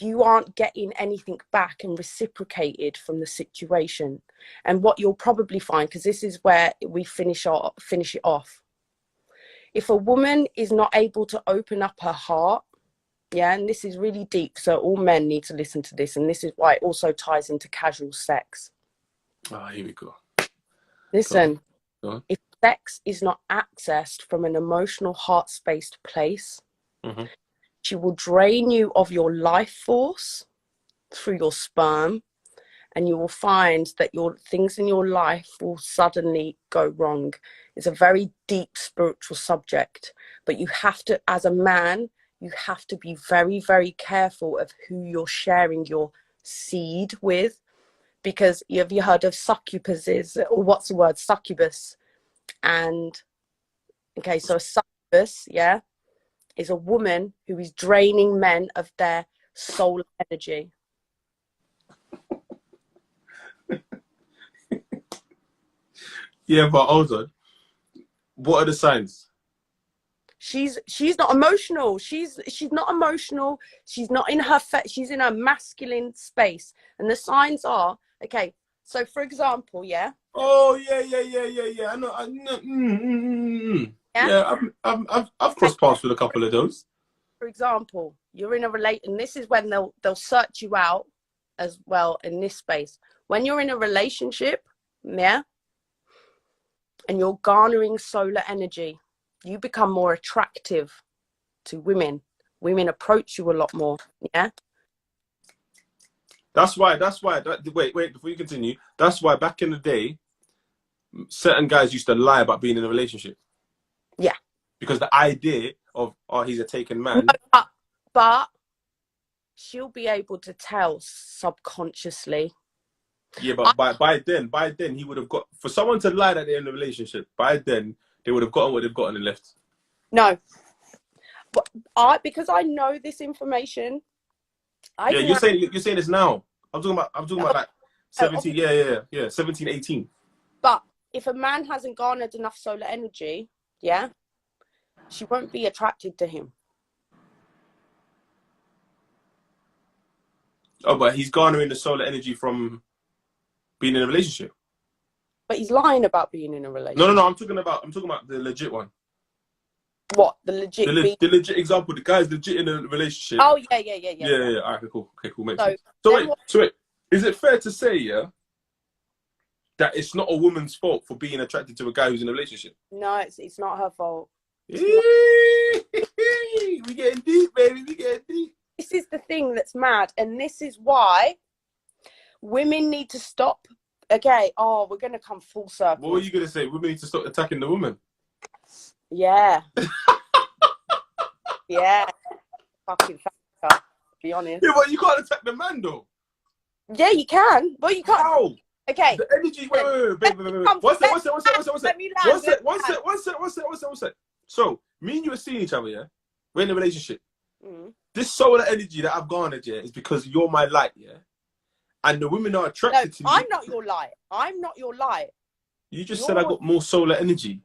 you aren't getting anything back and reciprocated from the situation. And what you'll probably find, because this is where we finish it off, if a woman is not able to open up her heart, and this is really deep, so all men need to listen to this, and this is why it also ties into casual sex. Here we go. Listen, go on. If sex is not accessed from an emotional, heart-spaced place, she will drain you of your life force through your sperm, and you will find that your things in your life will suddenly go wrong. It's a very deep spiritual subject, but you have to, as a man, you have to be very, very careful of who you're sharing your seed with, because have you heard of succubuses, or what's the word, succubus? And okay, so a succubus, is a woman who is draining men of their soul energy. Yeah, but hold on. What are the signs? She's not emotional. She's not emotional. She's not in her she's in her masculine space. And the signs are, okay, so for example, yeah. Oh yeah. I know. Yeah. Yeah, I've crossed paths with a couple of those. For example, you're in a and this is when they'll search you out as well in this space. When you're in a relationship, yeah, and you're garnering solar energy, you become more attractive to women. Women approach you a lot more, yeah. That's why. Wait. Before you continue, that's why back in the day, certain guys used to lie about being in a relationship. Yeah. Because the idea of, oh, he's a taken man. No, but she'll be able to tell subconsciously. Yeah, but by then he would have got, for someone to lie that they're in a relationship, by then they would have gotten what they've gotten and left. No. But because I know this information. You're saying this now. I'm talking about like 17, 17, 18. But if a man hasn't garnered enough solar energy, yeah, she won't be attracted to him. Oh, but he's garnering the solar energy from being in a relationship. But he's lying about being in a relationship. No. I'm talking about the legit one. What? The legit? The legit example. The guy's legit in a relationship. Oh yeah. All right, cool. Makes sense. So wait. Is it fair to say, that it's not a woman's fault for being attracted to a guy who's in a relationship? No, it's not her fault. We getting deep, baby. We getting deep. This is the thing that's mad, and this is why women need to stop. Okay, we're going to come full circle. What were you going to say? Women need to stop attacking the woman. Yeah. Yeah. Fucking to be honest. Yeah, but you can't attack the man, though. Yeah, you can. Well, you can't. How? Okay. The energy. Wait. One sec. So, me and you are seeing each other, yeah? We're in a relationship. This solar energy that I've garnered, yeah, is because you're my light, yeah? And the women are attracted to me. I'm not your light. I'm not your light. You just said I got more solar energy.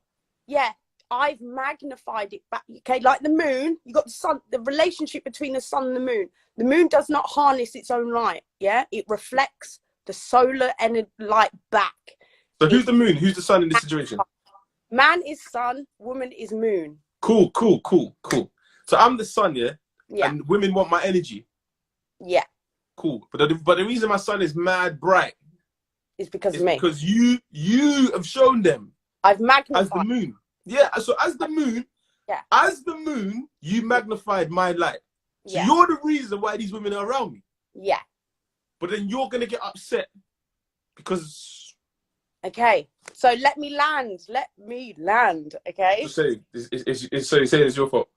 Yeah, I've magnified it back. Okay, like the moon, you got the sun, the relationship between the sun and the moon. The moon does not harness its own light, yeah? It reflects the solar energy light back. So who's the moon? Who's the sun in this situation? Man is sun, woman is moon. Cool. So I'm the sun, yeah? Yeah. And women want my energy. Yeah. Cool. But the reason my sun is mad bright is because of me. Because you have shown them. I've magnified. As the moon. Yeah, so as the moon, you magnified my light. So you're the reason why these women are around me. Yeah. But then you're going to get upset because... Okay, so let me land, okay? So you're saying it's your fault?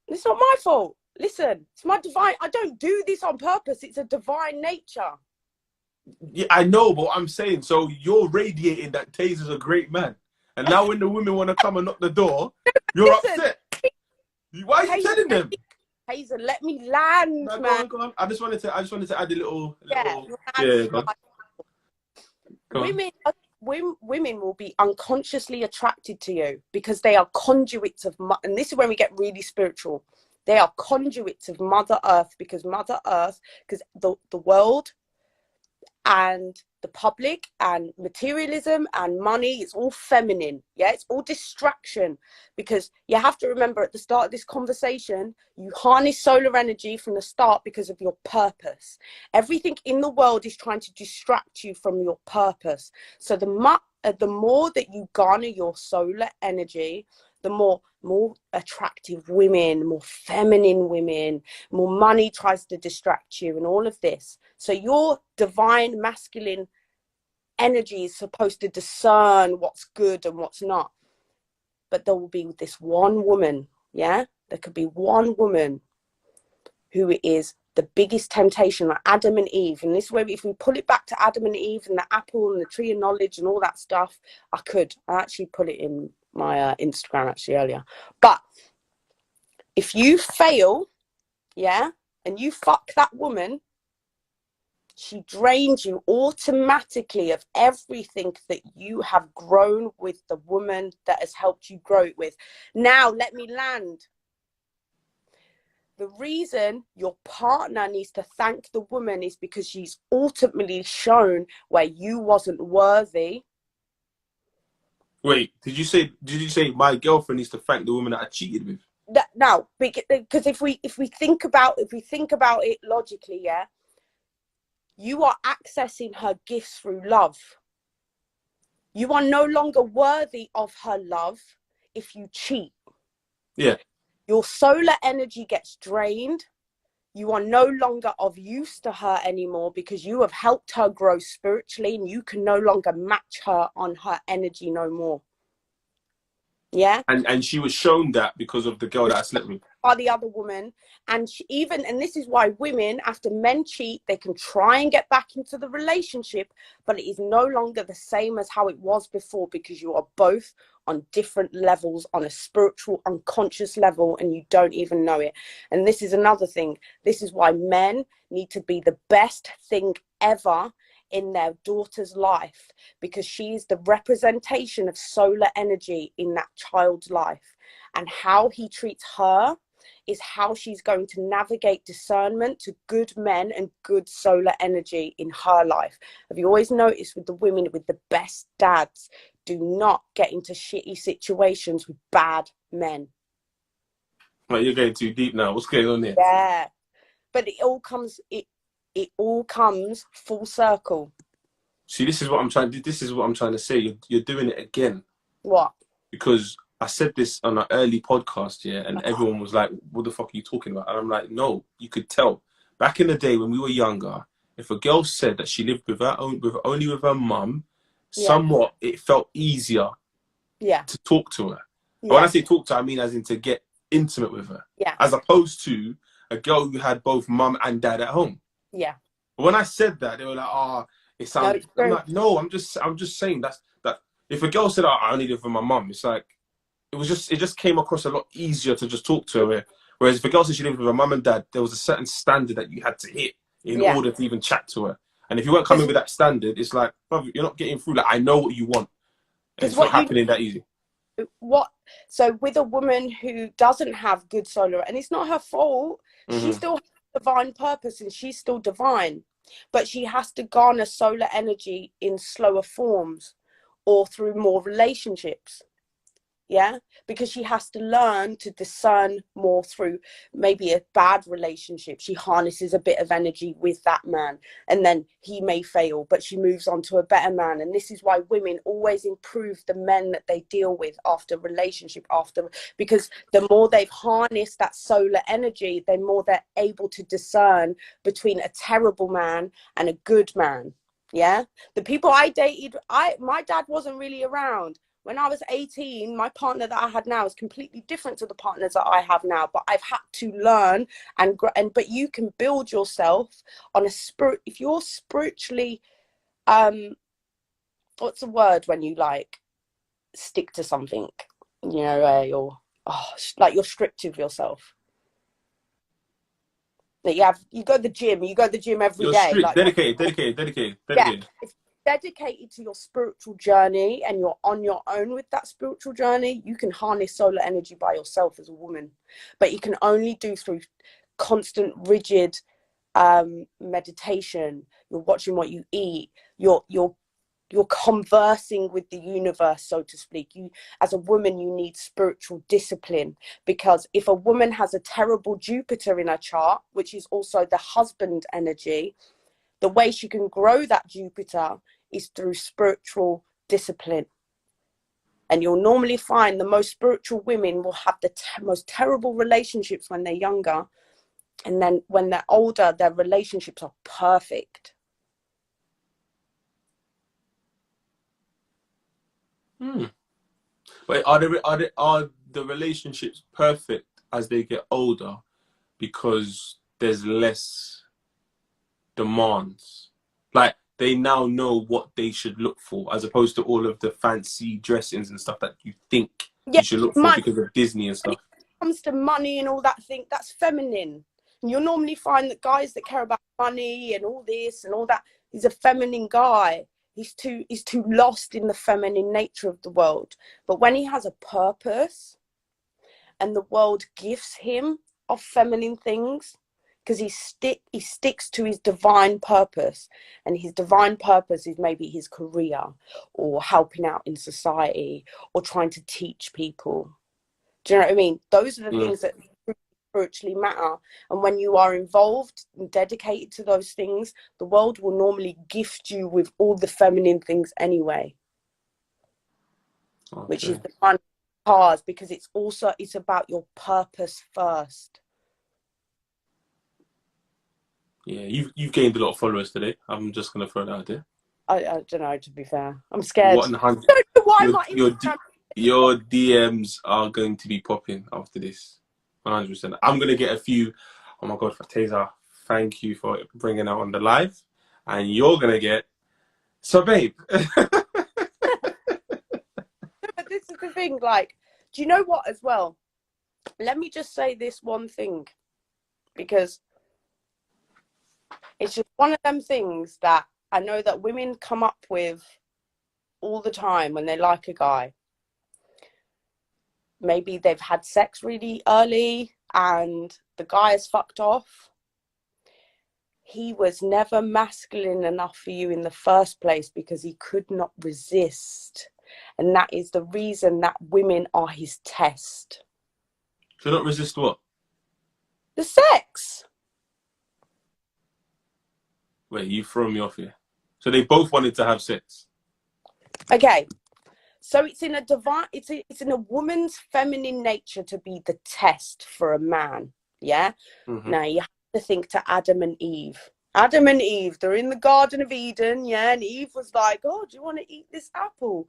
It's not my fault. Listen, it's my divine... I don't do this on purpose. It's a divine nature. Yeah, I know, but I'm saying, so you're radiating that Tazer's a great man. And now when the women want to come and knock the door, you're upset. Why are you telling them? Tazer, let me land, man. Go on. I just wanted to add a little... Women will be unconsciously attracted to you because they are conduits of... And this is when we get really spiritual. They are conduits of Mother Earth because the world and the public and materialism and money, it's all feminine. Yeah, it's all distraction, because you have to remember at the start of this conversation, you harness solar energy from the start because of your purpose. Everything in the world is trying to distract you from your purpose. So the more that you garner your solar energy, the more attractive women, more feminine women, more money tries to distract you and all of this. So your divine masculine energy is supposed to discern what's good and what's not. But there will be this one woman, yeah? There could be one woman who is the biggest temptation, like Adam and Eve. And this is where, if we pull it back to Adam and Eve and the apple and the tree of knowledge and all that stuff, I actually put it in my Instagram actually earlier. But if you fail, yeah, and you fuck that woman, she drains you automatically of everything that you have grown with the woman that has helped you grow it with. Now, let me land. The reason your partner needs to thank the woman is because she's ultimately shown where you wasn't worthy. Wait, did you say my girlfriend needs to thank the woman that I cheated with? No, because if we think about it logically, yeah, you are accessing her gifts through love. You are no longer worthy of her love if you cheat. Yeah. Your solar energy gets drained. You are no longer of use to her anymore because you have helped her grow spiritually, and you can no longer match her on her energy no more. Yeah. And she was shown that because of the girl that I slept with. By the other woman. And and this is why women, after men cheat, they can try and get back into the relationship, but it is no longer the same as how it was before, because you are both on different levels, on a spiritual, unconscious level, and you don't even know it. And this is another thing. This is why men need to be the best thing ever in their daughter's life, because she is the representation of solar energy in that child's life. And how he treats her is how she's going to navigate discernment to good men and good solar energy in her life. Have you always noticed with the women with the best dads, do not get into shitty situations with bad men? Like, you're getting too deep now. What's going on here? Yeah, but it all comes full circle. See, this is what I'm trying to say. You're doing it again. What? Because I said this on an early podcast, yeah, and everyone was like, what the fuck are you talking about? And I'm like, no, you could tell. Back in the day when we were younger, if a girl said that she lived with only with her mum, somewhat it felt easier to talk to her. Yeah. When I say talk to her, I mean as in to get intimate with her. Yeah. As opposed to a girl who had both mum and dad at home. Yeah. But when I said that, they were like, oh, it sounds... No, I'm like, no, I'm just saying that if a girl said, oh, I only live with my mum, it's like, it just came across a lot easier to just talk to her. Whereas if a girl said she lived with her mum and dad, there was a certain standard that you had to hit in order to even chat to her. And if you weren't coming with that standard, it's like, brother, you're not getting through. Like, I know what you want. It's not happening that easy. So with a woman who doesn't have good solar, and it's not her fault, she still has divine purpose and she's still divine, but she has to garner solar energy in slower forms or through more relationships. Yeah, because she has to learn to discern more through maybe a bad relationship. She harnesses a bit of energy with that man and then he may fail, but she moves on to a better man. And this is why women always improve the men that they deal with after relationship, because the more they've harnessed that solar energy, the more they're able to discern between a terrible man and a good man. Yeah, the people I dated, my dad wasn't really around. When I was 18, my partner that I had now is completely different to the partners that I have now. But I've had to learn but you can build yourself on a spirit. If you're spiritually, what's the word when you like stick to something? You know, where you're you're strict with yourself. That you go to the gym. You go to the gym every day. Strict, like, dedicated. Yeah. Dedicated to your spiritual journey and you're on your own with that spiritual journey, you can harness solar energy by yourself as a woman, but you can only do through constant rigid meditation. You're watching what you eat, you're conversing with the universe, so to speak. You, as a woman, you need spiritual discipline, because if a woman has a terrible Jupiter in her chart, which is also the husband energy, the way she can grow that Jupiter is through spiritual discipline. And you'll normally find the most spiritual women will have the most terrible relationships when they're younger. And then when they're older, their relationships are perfect. But are the relationships perfect as they get older because there's less demands? Like, they now know what they should look for, as opposed to all of the fancy dressings and stuff that you think you should look for because of Disney and stuff. When it comes to money and all that thing, that's feminine. And you'll normally find that guys that care about money and all this and all that, he's a feminine guy. He's too lost in the feminine nature of the world. But when he has a purpose and the world gifts him of feminine things, because he sticks to his divine purpose, and his divine purpose is maybe his career or helping out in society or trying to teach people. Do you know what I mean? Those are the things that spiritually matter. And when you are involved and dedicated to those things, the world will normally gift you with all the feminine things anyway. Okay. Which is the fun part, because it's about your purpose first. Yeah, you've gained a lot of followers today. I'm just gonna throw that out there. I don't know, to be fair. I'm scared. Your DMs are going to be popping after this. 100%. I'm gonna get a few. Oh my god, for Tazer, thank you for bringing out on the live, and you're gonna get. So, babe. But this is the thing. Like, do you know what? As well, let me just say this one thing, because it's just one of them things that I know that women come up with all the time when they like a guy. Maybe they've had sex really early and the guy is fucked off. He was never masculine enough for you in the first place because he could not resist. And that is the reason that women are his test. Could not resist what? The sex. Wait, you throw me off here. So they both wanted to have sex. Okay. So it's in a woman's feminine nature to be the test for a man. Yeah. Mm-hmm. Now you have to think to Adam and Eve. Adam and Eve, they're in the Garden of Eden. Yeah. And Eve was like, oh, do you want to eat this apple?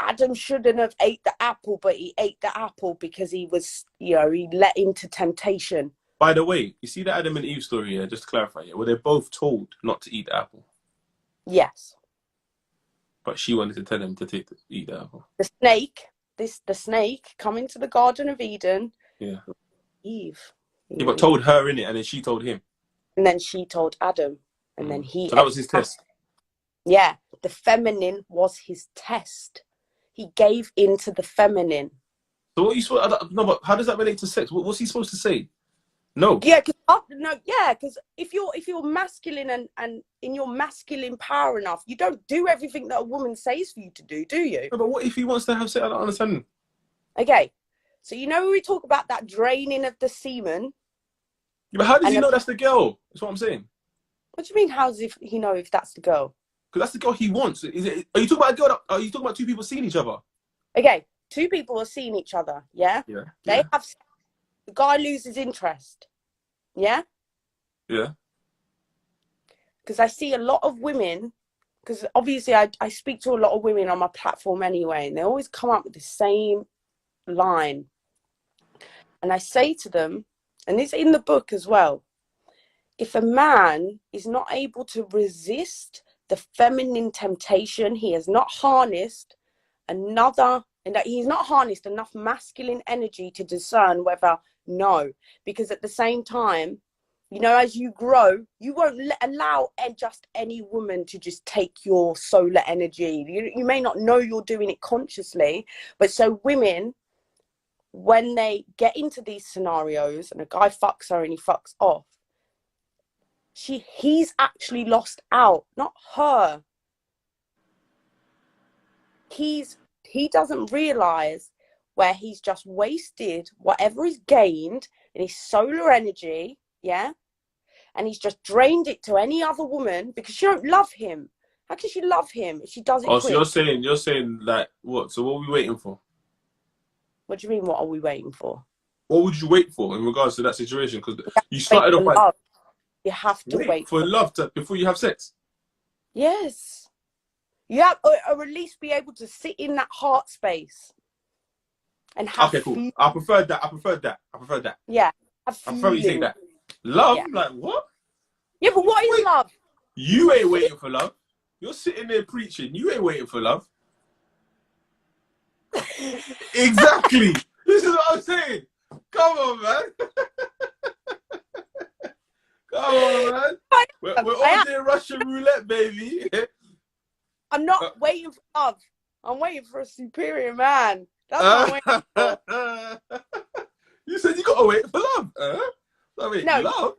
Adam shouldn't have ate the apple, but he ate the apple because he was, he let into temptation. By the way, you see the Adam and Eve story here, just to clarify, were they both told not to eat the apple? Yes. But she wanted to tell him to eat the apple. The snake coming to the Garden of Eden. Yeah. Eve. Yeah, but told her, innit? And then she told him. And then she told Adam. And then he... So that was his test. Yeah. The feminine was his test. He gave into the feminine. So what you supposed... No, but how does that relate to sex? What's he supposed to say? No. Yeah, because if you're masculine and in your masculine power enough, you don't do everything that a woman says for you to do you? No, but what if he wants to have sex? I don't understand. Okay, so when we talk about that draining of the semen. Yeah, but how does he know that's the girl? That's what I'm saying. What do you mean? How does he know if that's the girl? Because that's the girl he wants. Are you talking about a girl? Are you talking about two people seeing each other? Okay, two people are seeing each other. Yeah. Yeah. They have. The guy loses interest. Yeah? Yeah. Because I see a lot of women, because obviously I speak to a lot of women on my platform anyway, and they always come up with the same line. And I say to them, and it's in the book as well, if a man is not able to resist the feminine temptation, he has not harnessed enough masculine energy to discern whether because at the same time, as you grow, you won't allow just any woman to just take your solar energy. You may not know you're doing it consciously, but so women, when they get into these scenarios and a guy fucks her and he fucks off, he's actually lost out, not her. He doesn't realize where he's just wasted whatever he's gained in his solar energy, yeah? And he's just drained it to any other woman because she don't love him. How can she love him if she does it quick? So you're saying like what? So what are we waiting for? What do you mean, what are we waiting for? What would you wait for in regards to that situation? Because you started off by... You have to wait for love before you have sex. Yes. You have, or at least be able to sit in that heart space. And have okay, cool. I prefer that. Yeah. I prefer you saying that. Love? Yeah. Like, what? Yeah, but what is love? You ain't waiting for love. You're sitting there preaching. You ain't waiting for love. Exactly. This is what I'm saying. Come on, man. Come on, man. We're all doing Russian roulette, baby. I'm not waiting for love. I'm waiting for a superior man. That's what I'm waiting for. You said you gotta wait for love. I mean, No, love.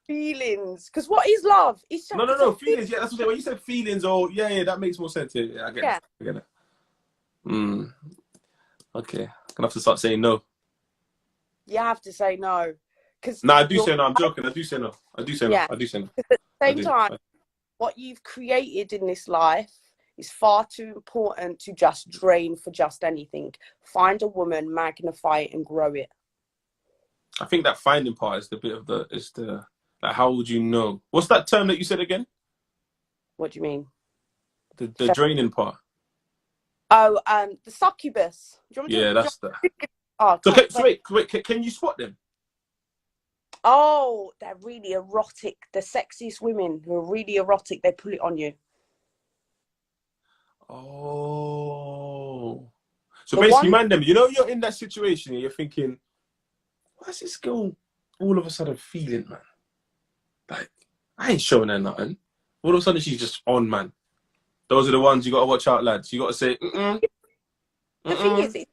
Feelings. Because what is love? It's No. Feelings. Yeah, that's what when you said feelings. Or yeah, that makes more sense. Yeah, I get it. I get it. Okay, I'm gonna have to start saying no. You have to say no. No, I do say no. I'm joking. I do say no. I do say no. Yeah. I do say no. At the same time, what you've created in this life is far too important to just drain for just anything. Find a woman, magnify it, and grow it. I think that finding part is the bit of the like, how would you know? What's that term that you said again? What do you mean? The draining part. Oh, the succubus. Do you want Yeah, that's the. Oh, so wait. Can you spot them? Oh, they're really erotic. The sexiest women who are really erotic, they pull it on you. Oh. So basically, man, them, you know, you're in that situation and you're thinking, why's this girl all of a sudden feeling, man? Like, I ain't showing her nothing. All of a sudden, she's just on, man. Those are the ones you got to watch out, lads. You got to say, The thing is, it's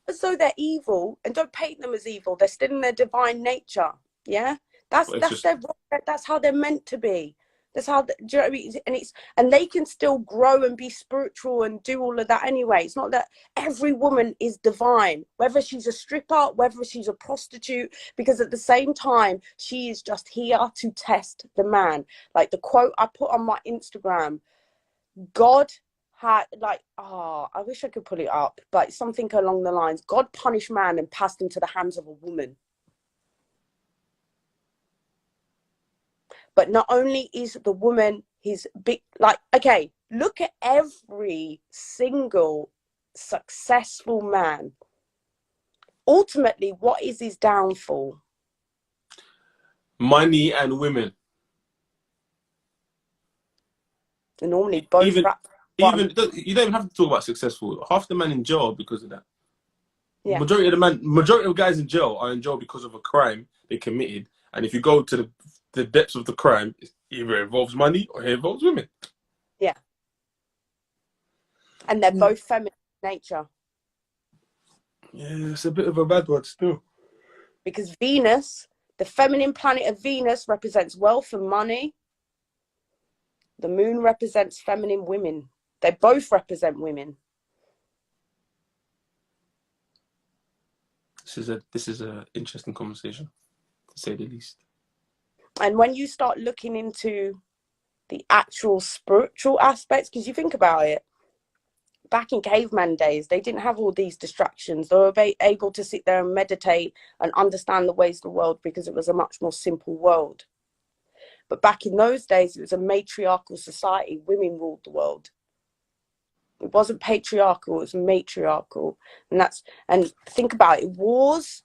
as though they're evil, and don't paint them as evil. They're still in their divine nature. Yeah, that's how they're meant to be. That's how. Do you know what I mean? And they can still grow and be spiritual and do all of that anyway. It's not that every woman is divine, whether she's a stripper, whether she's a prostitute, because at the same time, she is just here to test the man. Like the quote I put on my Instagram, God had I wish I could pull it up, but something along the lines, God punished man and passed him to the hands of a woman. But not only is the woman his big, okay, look at every single successful man. Ultimately, what is his downfall? money and women. And normally both you don't even have to talk about successful. Half the men in jail because of that. Yeah. Majority of guys in jail are in jail because of a crime they committed. And if you go to the depths of the crime, it either involves money or it involves women. Yeah. And they're both feminine in nature. Yeah, it's a bit of a bad one still. Because Venus, the feminine planet of Venus, represents wealth and money. The moon represents feminine women. They both represent women. This is a interesting conversation, to say the least. And when you start looking into the actual spiritual aspects, because you think about it, back in caveman days, they didn't have all these distractions. They were able to sit there and meditate and understand the ways of the world because it was a much more simple world. But back in those days, it was a matriarchal society. Women ruled the world. It wasn't patriarchal, it was matriarchal. And think about it, wars,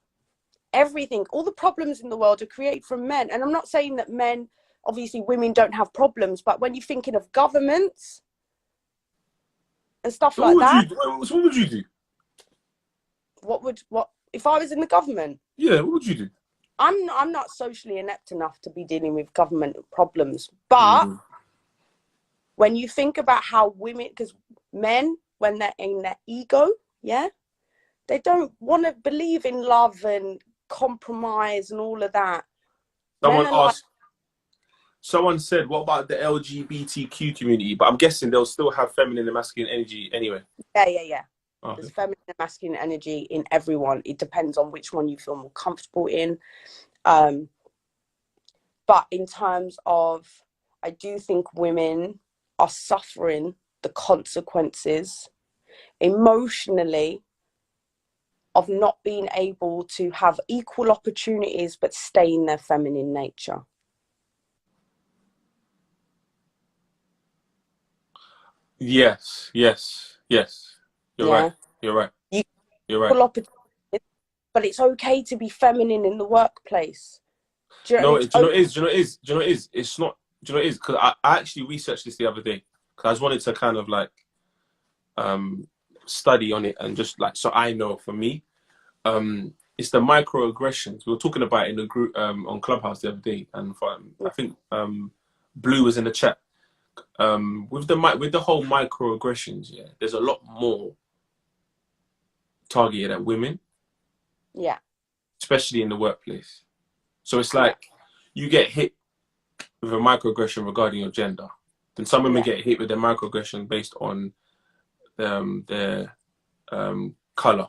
everything, all the problems in the world are created from men. And I'm not saying that men, obviously women don't have problems, but when you're thinking of governments and stuff like that. What would you do? What if I was in the government? Yeah, what would you do? I'm not socially inept enough to be dealing with government problems. But when you think about how women, because men, when they're in their ego, yeah, they don't want to believe in love and compromise and all of that. Someone said, what about the LGBTQ community? But I'm guessing they'll still have feminine and masculine energy anyway. Yeah. Okay. There's feminine and masculine energy in everyone. It depends on which one you feel more comfortable in. But in terms of, I do think women are suffering the consequences emotionally of not being able to have equal opportunities but stay in their feminine nature. Yes. You're right. You're right. But it's okay to be feminine in the workplace. Do you know what it is? It's not. Do you know what it is? Because I actually researched this the other day because I just wanted to kind of like study on it and just like so I know for me. it's the microaggressions. We were talking about it in the group on Clubhouse the other day, and I think Blue was in the chat. With the whole microaggressions, yeah, there's a lot more targeted at women, Yeah. especially in the workplace. So it's like you get hit with a microaggression regarding your gender, then some women get hit with a microaggression based on their color.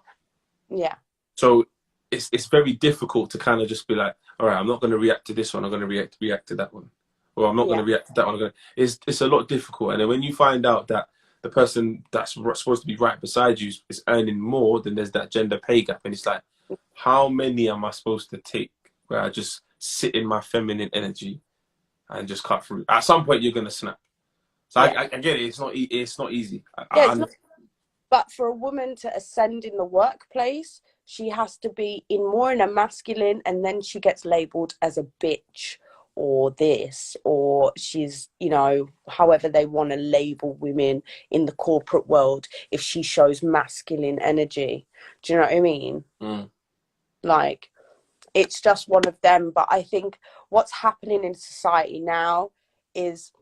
Yeah. So it's very difficult to kind of just be like, all right, I'm not going to react to this one. I'm going to react to that one, or I'm not going to react to that one. It's a lot difficult. And then when you find out that the person that's supposed to be right beside you is earning more, then there's that gender pay gap, and it's like, how many am I supposed to take where I just sit in my feminine energy and just cut through? At some point, you're going to snap. So I get it. It's not easy. It's not, but for a woman to ascend in the workplace, she has to be more in a masculine, and then she gets labeled as a bitch or this, or she's, you know, however they want to label women in the corporate world if she shows masculine energy. Do you know what I mean? Like, it's just one of them. But I think what's happening in society now is,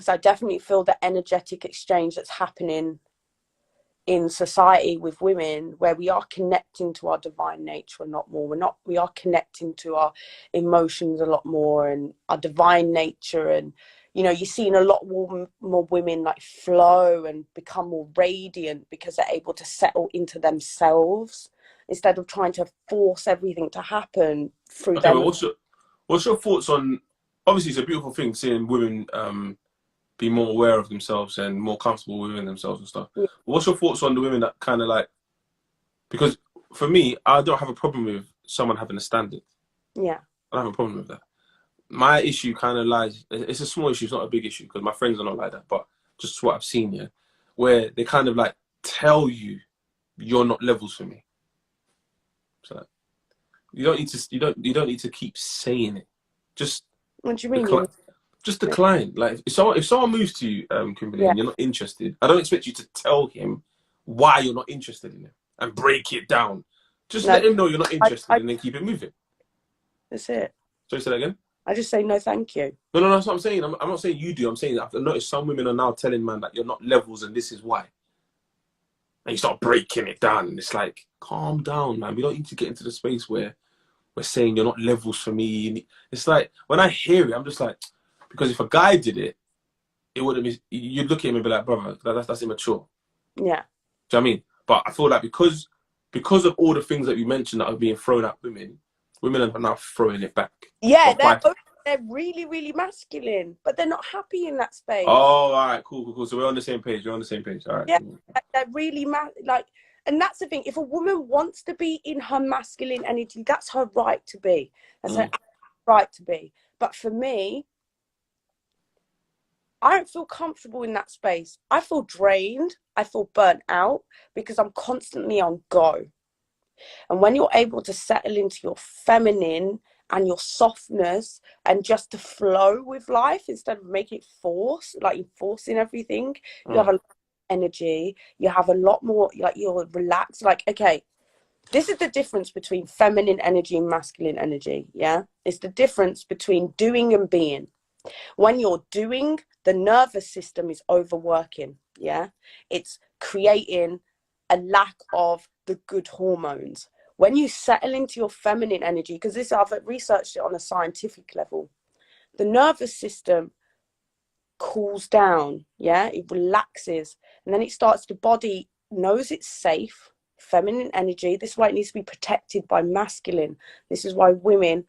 so I definitely feel the energetic exchange that's happening in society with women, where we are connecting to our divine nature a lot more. We are connecting to our emotions a lot more, and our divine nature. And, you know, you're seeing a lot more women like flow and become more radiant because they're able to settle into themselves instead of trying to force everything to happen through them. What's your thoughts on, obviously it's a beautiful thing seeing women be more aware of themselves and more comfortable within themselves and stuff. Yeah. What's your thoughts on the women that kind of like, because for me, I don't have a problem with someone having a standard. Yeah. I don't have a problem with that. My issue kind of lies, it's a small issue, it's not a big issue, because my friends are not like that, but just what I've seen here, where they kind of like tell you you're not levels for me. So you don't need to keep saying it. Just, what do you mean? Just decline. Like if someone moves to you, Kimberly, and you're not interested, I don't expect you to tell him why you're not interested in him and break it down. Just let him know you're not interested, and then keep it moving. That's it. Sorry, say that again. I just say no, thank you. No, that's what I'm saying. I'm not saying you do. I'm saying I've noticed some women are now telling man that you're not levels, and this is why. And you start breaking it down, and it's like, calm down, man. We don't need to get into the space where we're saying you're not levels for me. It's like when I hear it, I'm just like. Because if a guy did it, it wouldn't be, you'd look at him and be like, brother, that's immature. Yeah. Do you know what I mean? But I feel like because of all the things that you mentioned that are being thrown at women are now throwing it back. Yeah, they're really, really masculine, but they're not happy in that space. Oh, all right, cool. So we're on the same page. All right. Yeah, cool. They're really and that's the thing. If a woman wants to be in her masculine energy, that's her right to be. That's her right to be. But for me, I don't feel comfortable in that space. I feel drained. I feel burnt out because I'm constantly on go. And when you're able to settle into your feminine and your softness and just to flow with life instead of making it force, like you're forcing everything, you have a lot of energy. You have a lot more, like you're relaxed. Like, okay, this is the difference between feminine energy and masculine energy. Yeah. It's the difference between doing and being. When you're doing, the nervous system is overworking. Yeah, it's creating a lack of the good hormones. When you settle into your feminine energy, because this I've researched it on a scientific level, the nervous system cools down. Yeah, it relaxes, and then the body knows it's safe. Feminine energy. This is why it needs to be protected by masculine. This is why women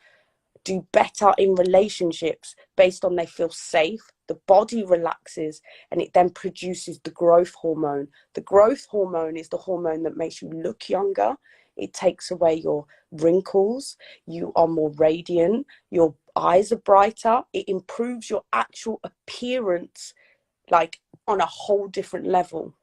do better in relationships based on they feel safe. The body relaxes and it then produces the growth hormone. The growth hormone is the hormone that makes you look younger. It takes away your wrinkles. You are more radiant. Your eyes are brighter. It improves your actual appearance, like on a whole different level.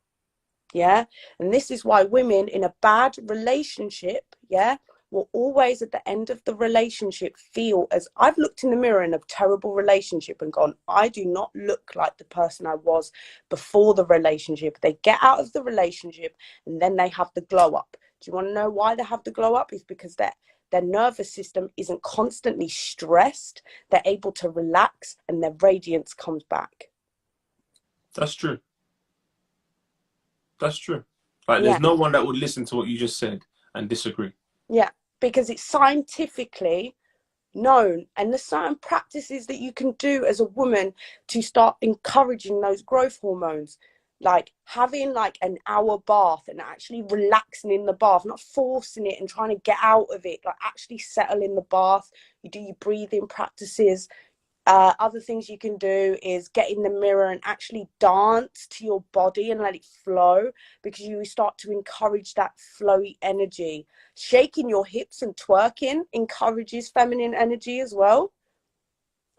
Yeah. And this is why women in a bad relationship, yeah, will always at the end of the relationship feel as I've looked in the mirror in a terrible relationship and gone, I do not look like the person I was before the relationship. They get out of the relationship and then they have the glow up. Do you want to know why they have the glow up? It's because their nervous system isn't constantly stressed. They're able to relax and their radiance comes back. That's true. That's true. Like, Yeah. there's no one that would listen to what you just said and disagree. Yeah, because it's scientifically known, and there's certain practices that you can do as a woman to start encouraging those growth hormones, like having like an hour bath and actually relaxing in the bath, not forcing it and trying to get out of it, like actually settle in the bath. You do your breathing practices. Other things you can do is get in the mirror and actually dance to your body and let it flow, because you start to encourage that flowy energy. Shaking your hips and twerking encourages feminine energy as well.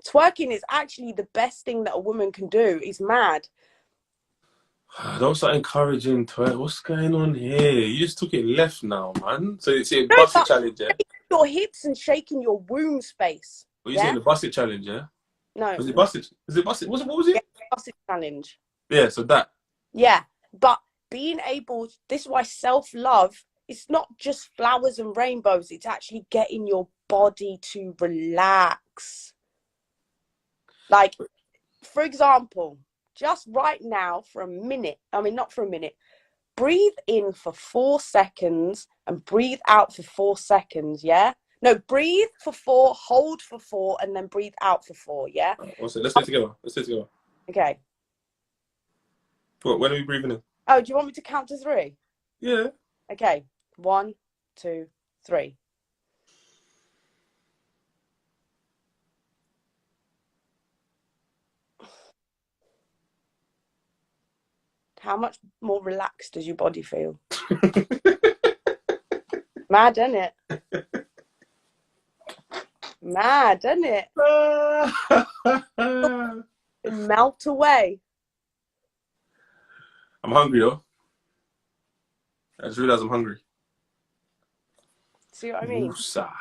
Twerking is actually the best thing that a woman can do. It's mad. Don't start encouraging twerk. What's going on here? You just took it left now, man. So it's a No, basket but challenge, yeah? shaking your hips and shaking your womb space. What are you saying? The basket challenge, yeah? No. Was it busted? Is it busted? What was it? Yeah, basket challenge. Yeah, so that. Yeah, but being able, this is why self-love, it's not just flowers and rainbows, it's actually getting your body to relax. Like, for example, just right now for a minute, not for a minute, breathe in for 4 seconds and breathe out for 4 seconds, yeah? No, breathe for 4, hold for 4, and then breathe out for 4, yeah? Let's do it together. Okay. When are we breathing in? Oh, do you want me to count to 3? Yeah. Okay. 1, 2, 3. How much more relaxed does your body feel? Mad, isn't it? Mad, isn't it? It melt away. I'm hungry though. I just realized I'm hungry. See what I mean? Woosa.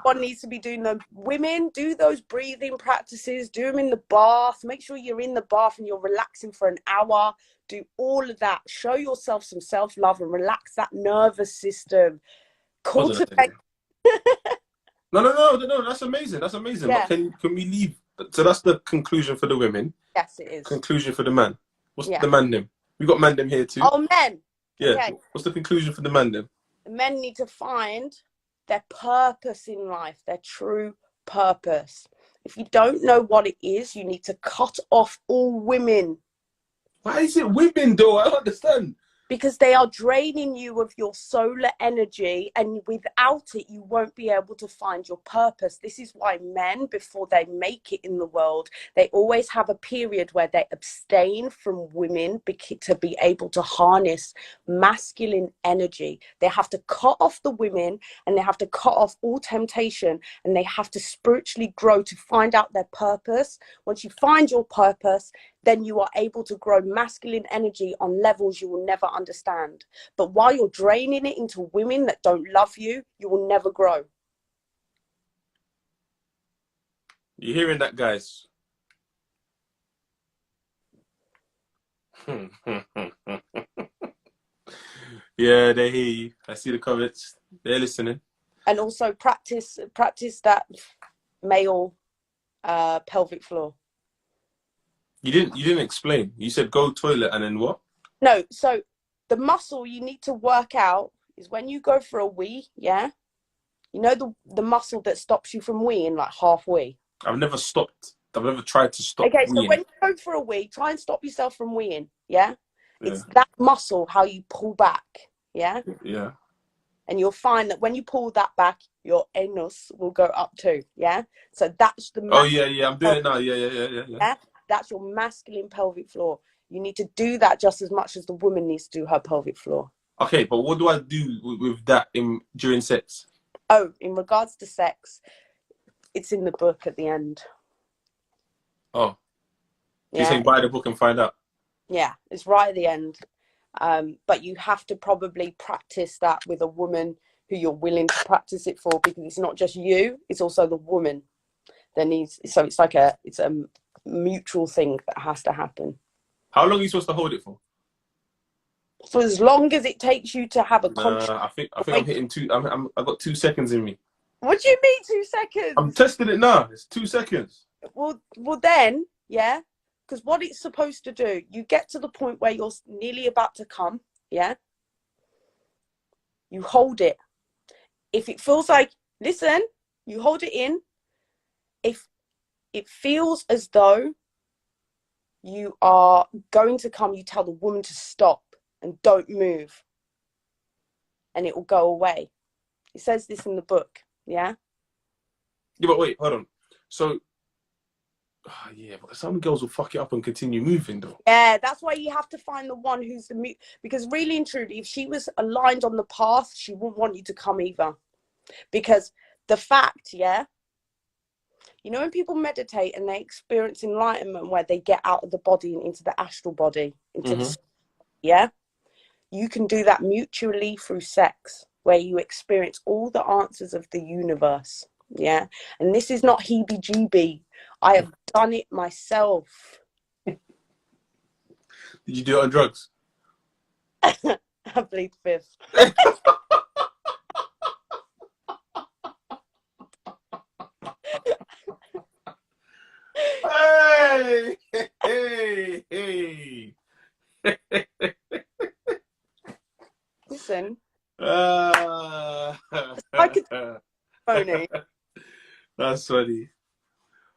One needs to be doing them. Women, do those breathing practices. Do them in the bath. Make sure you're in the bath and you're relaxing for an hour. Do all of that. Show yourself some self-love and relax that nervous system. Cultivate. No. That's amazing. Yeah. But can we leave? So that's the conclusion for the women. Yes, it is. Conclusion for the man. What's the man them? We got man them here too. Oh, men. Yeah. Okay. What's the conclusion for the man them? Men need to find their purpose in life, their true purpose. If you don't know what it is, you need to cut off all women. Why is it women though? I don't understand. Because they are draining you of your solar energy, and without it, you won't be able to find your purpose. This is why men, before they make it in the world, they always have a period where they abstain from women to be able to harness masculine energy. They have to cut off the women, and they have to cut off all temptation, and they have to spiritually grow to find out their purpose. Once you find your purpose, then you are able to grow masculine energy on levels you will never understand. But while you're draining it into women that don't love you, you will never grow. You're hearing that, guys? Yeah, they hear you. I see the comments. They're listening. And also practice that male pelvic floor. You didn't explain. You said go toilet and then what? No, so the muscle you need to work out is when you go for a wee, yeah? You know the muscle that stops you from weeing, like half wee? I've never stopped. I've never tried to stop Okay, weeing. so when you go for a wee, try and stop yourself from weeing, yeah? It's that muscle, how you pull back, yeah? Yeah. And you'll find that when you pull that back, your anus will go up too, yeah? So that's the... Oh, yeah, I'm doing it now. Yeah. That's your masculine pelvic floor. You need to do that just as much as the woman needs to do her pelvic floor. Okay, but what do I do with that during sex? Oh, in regards to sex, it's in the book at the end. Oh. Yeah. You're saying buy the book and find out? Yeah, it's right at the end. But you have to probably practice that with a woman who you're willing to practice it for, because it's not just you, it's also the woman. So it's like it's a mutual thing that has to happen. How long are you supposed to hold it for? for as long as it takes you to have a conscious. I think I'm hitting two. I got 2 seconds in me. What do you mean 2 seconds? I'm testing it now. It's 2 seconds. Well then, yeah, because what it's supposed to do, you get to the point where you're nearly about to come, yeah. You hold it. If it feels like, listen, you hold it in. If it feels as though you are going to come, you tell the woman to stop and don't move, and it will go away. It says this in the book, yeah? Yeah, but wait, hold on. So, yeah, but some girls will fuck it up and continue moving, though. Yeah, that's why you have to find the one who's the mute. Because really and truly, if she was aligned on the path, she wouldn't want you to come either. Because the fact, yeah, you know when people meditate and they experience enlightenment where they get out of the body and into the astral body, into the, yeah, you can do that mutually through sex, where you experience all the answers of the universe, yeah. And this is not heebie-jeebie. I have done it myself. Did you do it on drugs? I plead fifth. Hey, hey, hey. Listen, I could phony. That's funny.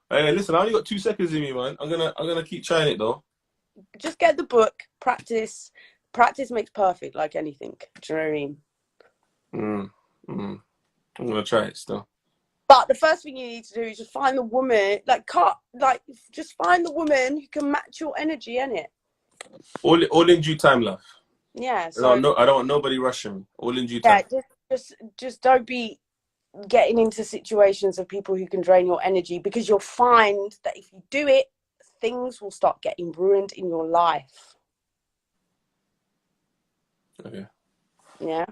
Hey, listen, I only got 2 seconds in me, man. I'm gonna keep trying it though. Just get the book, practice. Practice makes perfect, like anything. Do you know what I mean? I'm gonna try it still. But the first thing you need to do is just find the woman, just find the woman who can match your energy, innit? All in due time, love. Yeah. So I don't want nobody rushing me. All in due yeah, time. just don't be getting into situations of people who can drain your energy, because you'll find that if you do it, things will start getting ruined in your life. Okay. Yeah.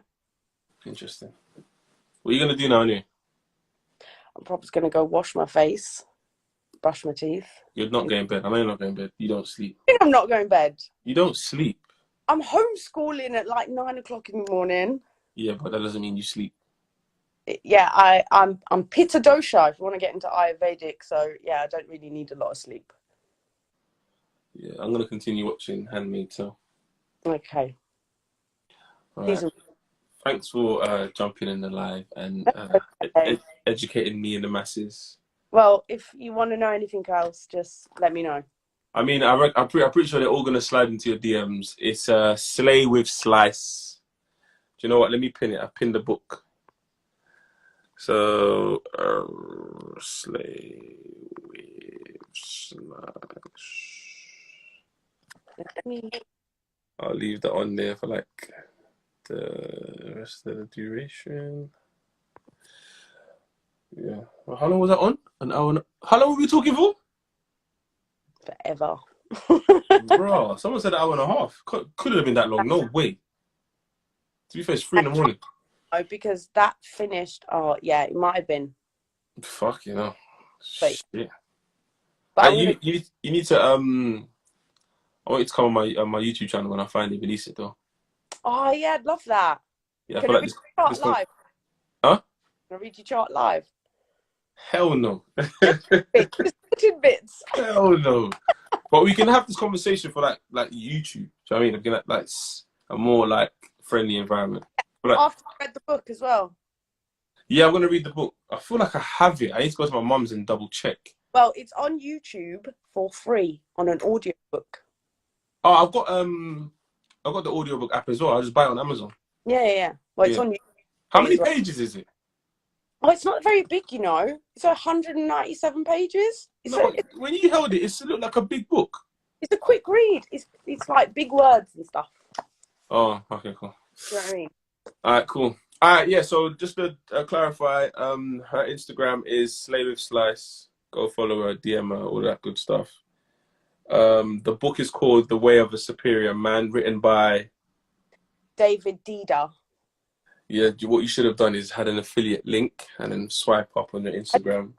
Interesting. What are you gonna do now, anyway? I'm probably gonna go wash my face, brush my teeth. You're not going to bed. I know you're not going to bed. You don't sleep. I think I'm not going to bed. You don't sleep. I'm homeschooling at like 9 o'clock in the morning. Yeah, but that doesn't mean you sleep. Yeah, I'm Pitta dosha if you want to get into Ayurvedic. So yeah, I don't really need a lot of sleep. Yeah, I'm gonna continue watching Handmaid's Tale. Okay. All right. Thanks for jumping in the live and educating me and the masses. Well, if you want to know anything else, just let me know. I mean, I'm pretty sure they're all gonna slide into your DMs. It's Slaywithslice. Do you know what? Let me pin it. I pinned the book. So Slaywithslice. I'll leave that on there for like the rest of the duration. Yeah. Well, how long was that on? An hour. How long were we talking for? Forever. Bro, someone said an hour and a half. Couldn't have been that long. No way. To be fair, it's 3 in the morning. Oh, because that finished. Oh, yeah, it might have been. Fuck, you know. But, shit. But you need to I want you to come on my YouTube channel when I finally release it though. Oh yeah, I'd love that. Yeah, Can I read your chart live? Huh? Can I read your chart live? Hell no. Just tidbits. Hell no. But we can have this conversation for like YouTube. Do you know what I mean? Again, like a more like friendly environment. Like, after I read the book as well. Yeah, I'm gonna read the book. I feel like I have it. I need to go to my mum's and double check. Well, it's on YouTube for free on an audio book. Oh, I've got the audiobook app as well. I'll just buy it on Amazon. Yeah. Well, it's on YouTube. How many pages is it? Oh, it's not very big, you know. It's 197 pages. When you held it, it looked like a big book. It's a quick read. It's like big words and stuff. Oh, okay, cool. Do you know what I mean? All right, cool. All right, yeah. So just to clarify, her Instagram is Slaywithslice. Go follow her, DM her, all that good stuff. The book is called The Way of a Superior Man, written by David Dida. Yeah, what you should have done is had an affiliate link and then swipe up on your Instagram.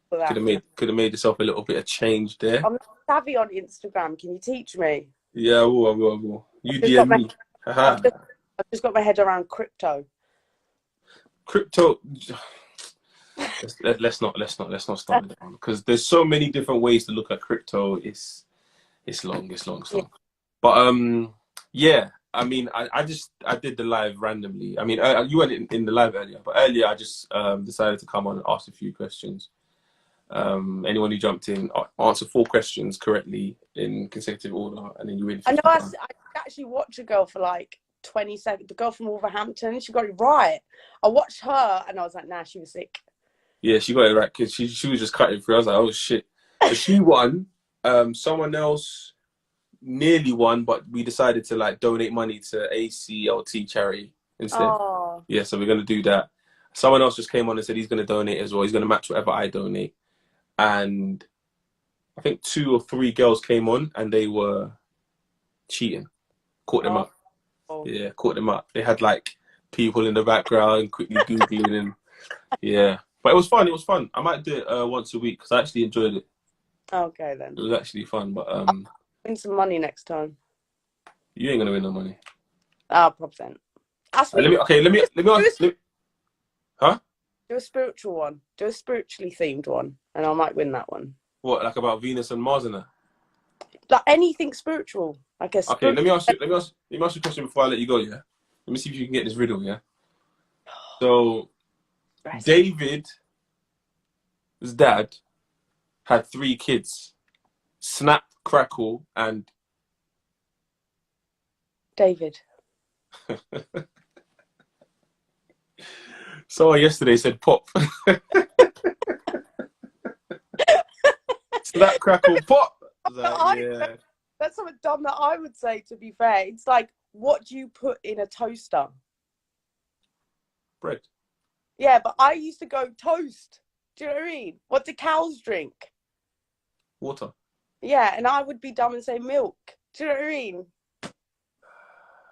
Could have made yourself a little bit of change there. I'm not savvy on Instagram. Can you teach me? Yeah, I will. You DM me. I've just got my head around crypto. Crypto. Let's not start with that one, because there's so many different ways to look at crypto. It's long. Yeah. But yeah. I mean, I did the live randomly. I mean, you weren't in the live earlier, but earlier I just decided to come on and ask a few questions. Anyone who jumped in, answer 4 questions correctly in consecutive order, and then you win. I know. I actually watched a girl for like 20 seconds. The girl from Wolverhampton. She got it right. I watched her, and I was like, nah, she was sick. Yeah, she got it right, because she was just cutting through. I was like, oh shit. So she won. Someone else nearly won, but we decided to like donate money to ACLT charity instead. Oh. Yeah, so we're gonna do that. Someone else just came on and said he's gonna donate as well. He's gonna match whatever I donate. And I think 2 or 3 girls came on and they were cheating. Caught them up. Yeah, caught them up. They had like people in the background quickly Googling and yeah. But it was fun. It was fun. I might do it once a week because I actually enjoyed it. Okay then. It was actually fun, but I'll win some money next time. You ain't gonna win no money. Ah, %. Let me ask. Huh? Do a spiritual one. Do a spiritually themed one, and I might win that one. What, like about Venus and Mars and that? Like anything spiritual, I guess. Okay, let me ask you a question before I let you go. Yeah. Let me see if you can get this riddle. Yeah. So, David's dad had 3 kids: Snap, Crackle, and David. Someone yesterday said pop. Snap, Crackle, pop. Like, yeah. That's something dumb that I would say, to be fair. It's like, what do you put in a toaster? Bread. Yeah, but I used to go toast. Do you know what I mean? What do cows drink? Water. Yeah, and I would be dumb and say milk. Do you know what I mean?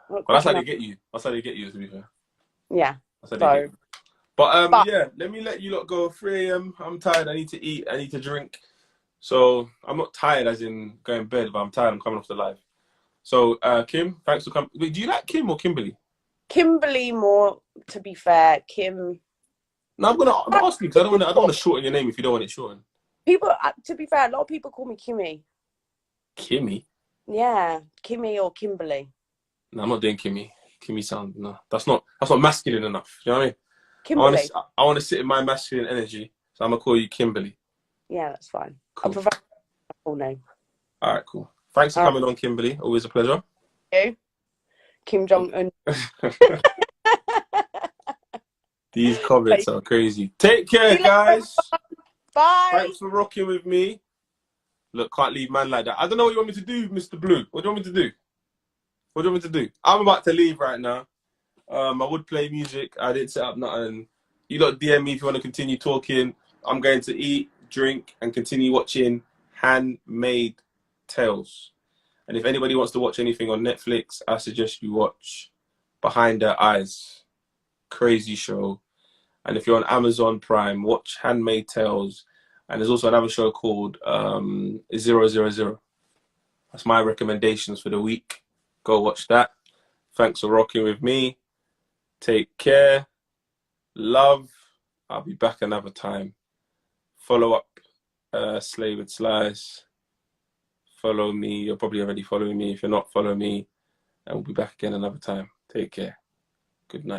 Well, that's how they get you. That's how they get you, to be fair. Yeah. So. But yeah, let me let you lot go. 3 AM. I'm tired. I need to eat. I need to drink. So I'm not tired as in going to bed, but I'm tired. I'm coming off the live. So Kim, thanks for coming. Wait, do you like Kim or Kimberly? Kimberly more, to be fair. Kim. No, I'm gonna ask you because I don't want to shorten your name if you don't want it shortened. People, to be fair, a lot of people call me Kimmy. Kimmy? Yeah, Kimmy or Kimberly. No, I'm not doing Kimmy. Kimmy sound, no. That's not masculine enough. You know what I mean? Kimberly. I want to sit in my masculine energy, so I'm gonna call you Kimberly. Yeah, that's fine. Cool. I prefer my full name. All right, cool. Thanks for coming on, Kimberly. Always a pleasure. Thank you. Kim Jong-un. These comments are crazy. Take care, guys. Bye. Thanks for rocking with me. Look, can't leave man like that. I don't know what you want me to do, Mr. Blue. What do you want me to do? What do you want me to do? I'm about to leave right now. I would play music. I didn't set up nothing. You lot DM me if you want to continue talking. I'm going to eat, drink, and continue watching Handmaid's Tales. And if anybody wants to watch anything on Netflix, I suggest you watch Behind Her Eyes. Crazy show. And if you're on Amazon Prime, watch Handmaid's Tales. And there's also another show called 000. That's my recommendations for the week. Go watch that. Thanks for rocking with me. Take care. Love. I'll be back another time. Follow up Slaywithslice. Follow me. You're probably already following me. If you're not, follow me. And we'll be back again another time. Take care. Good night.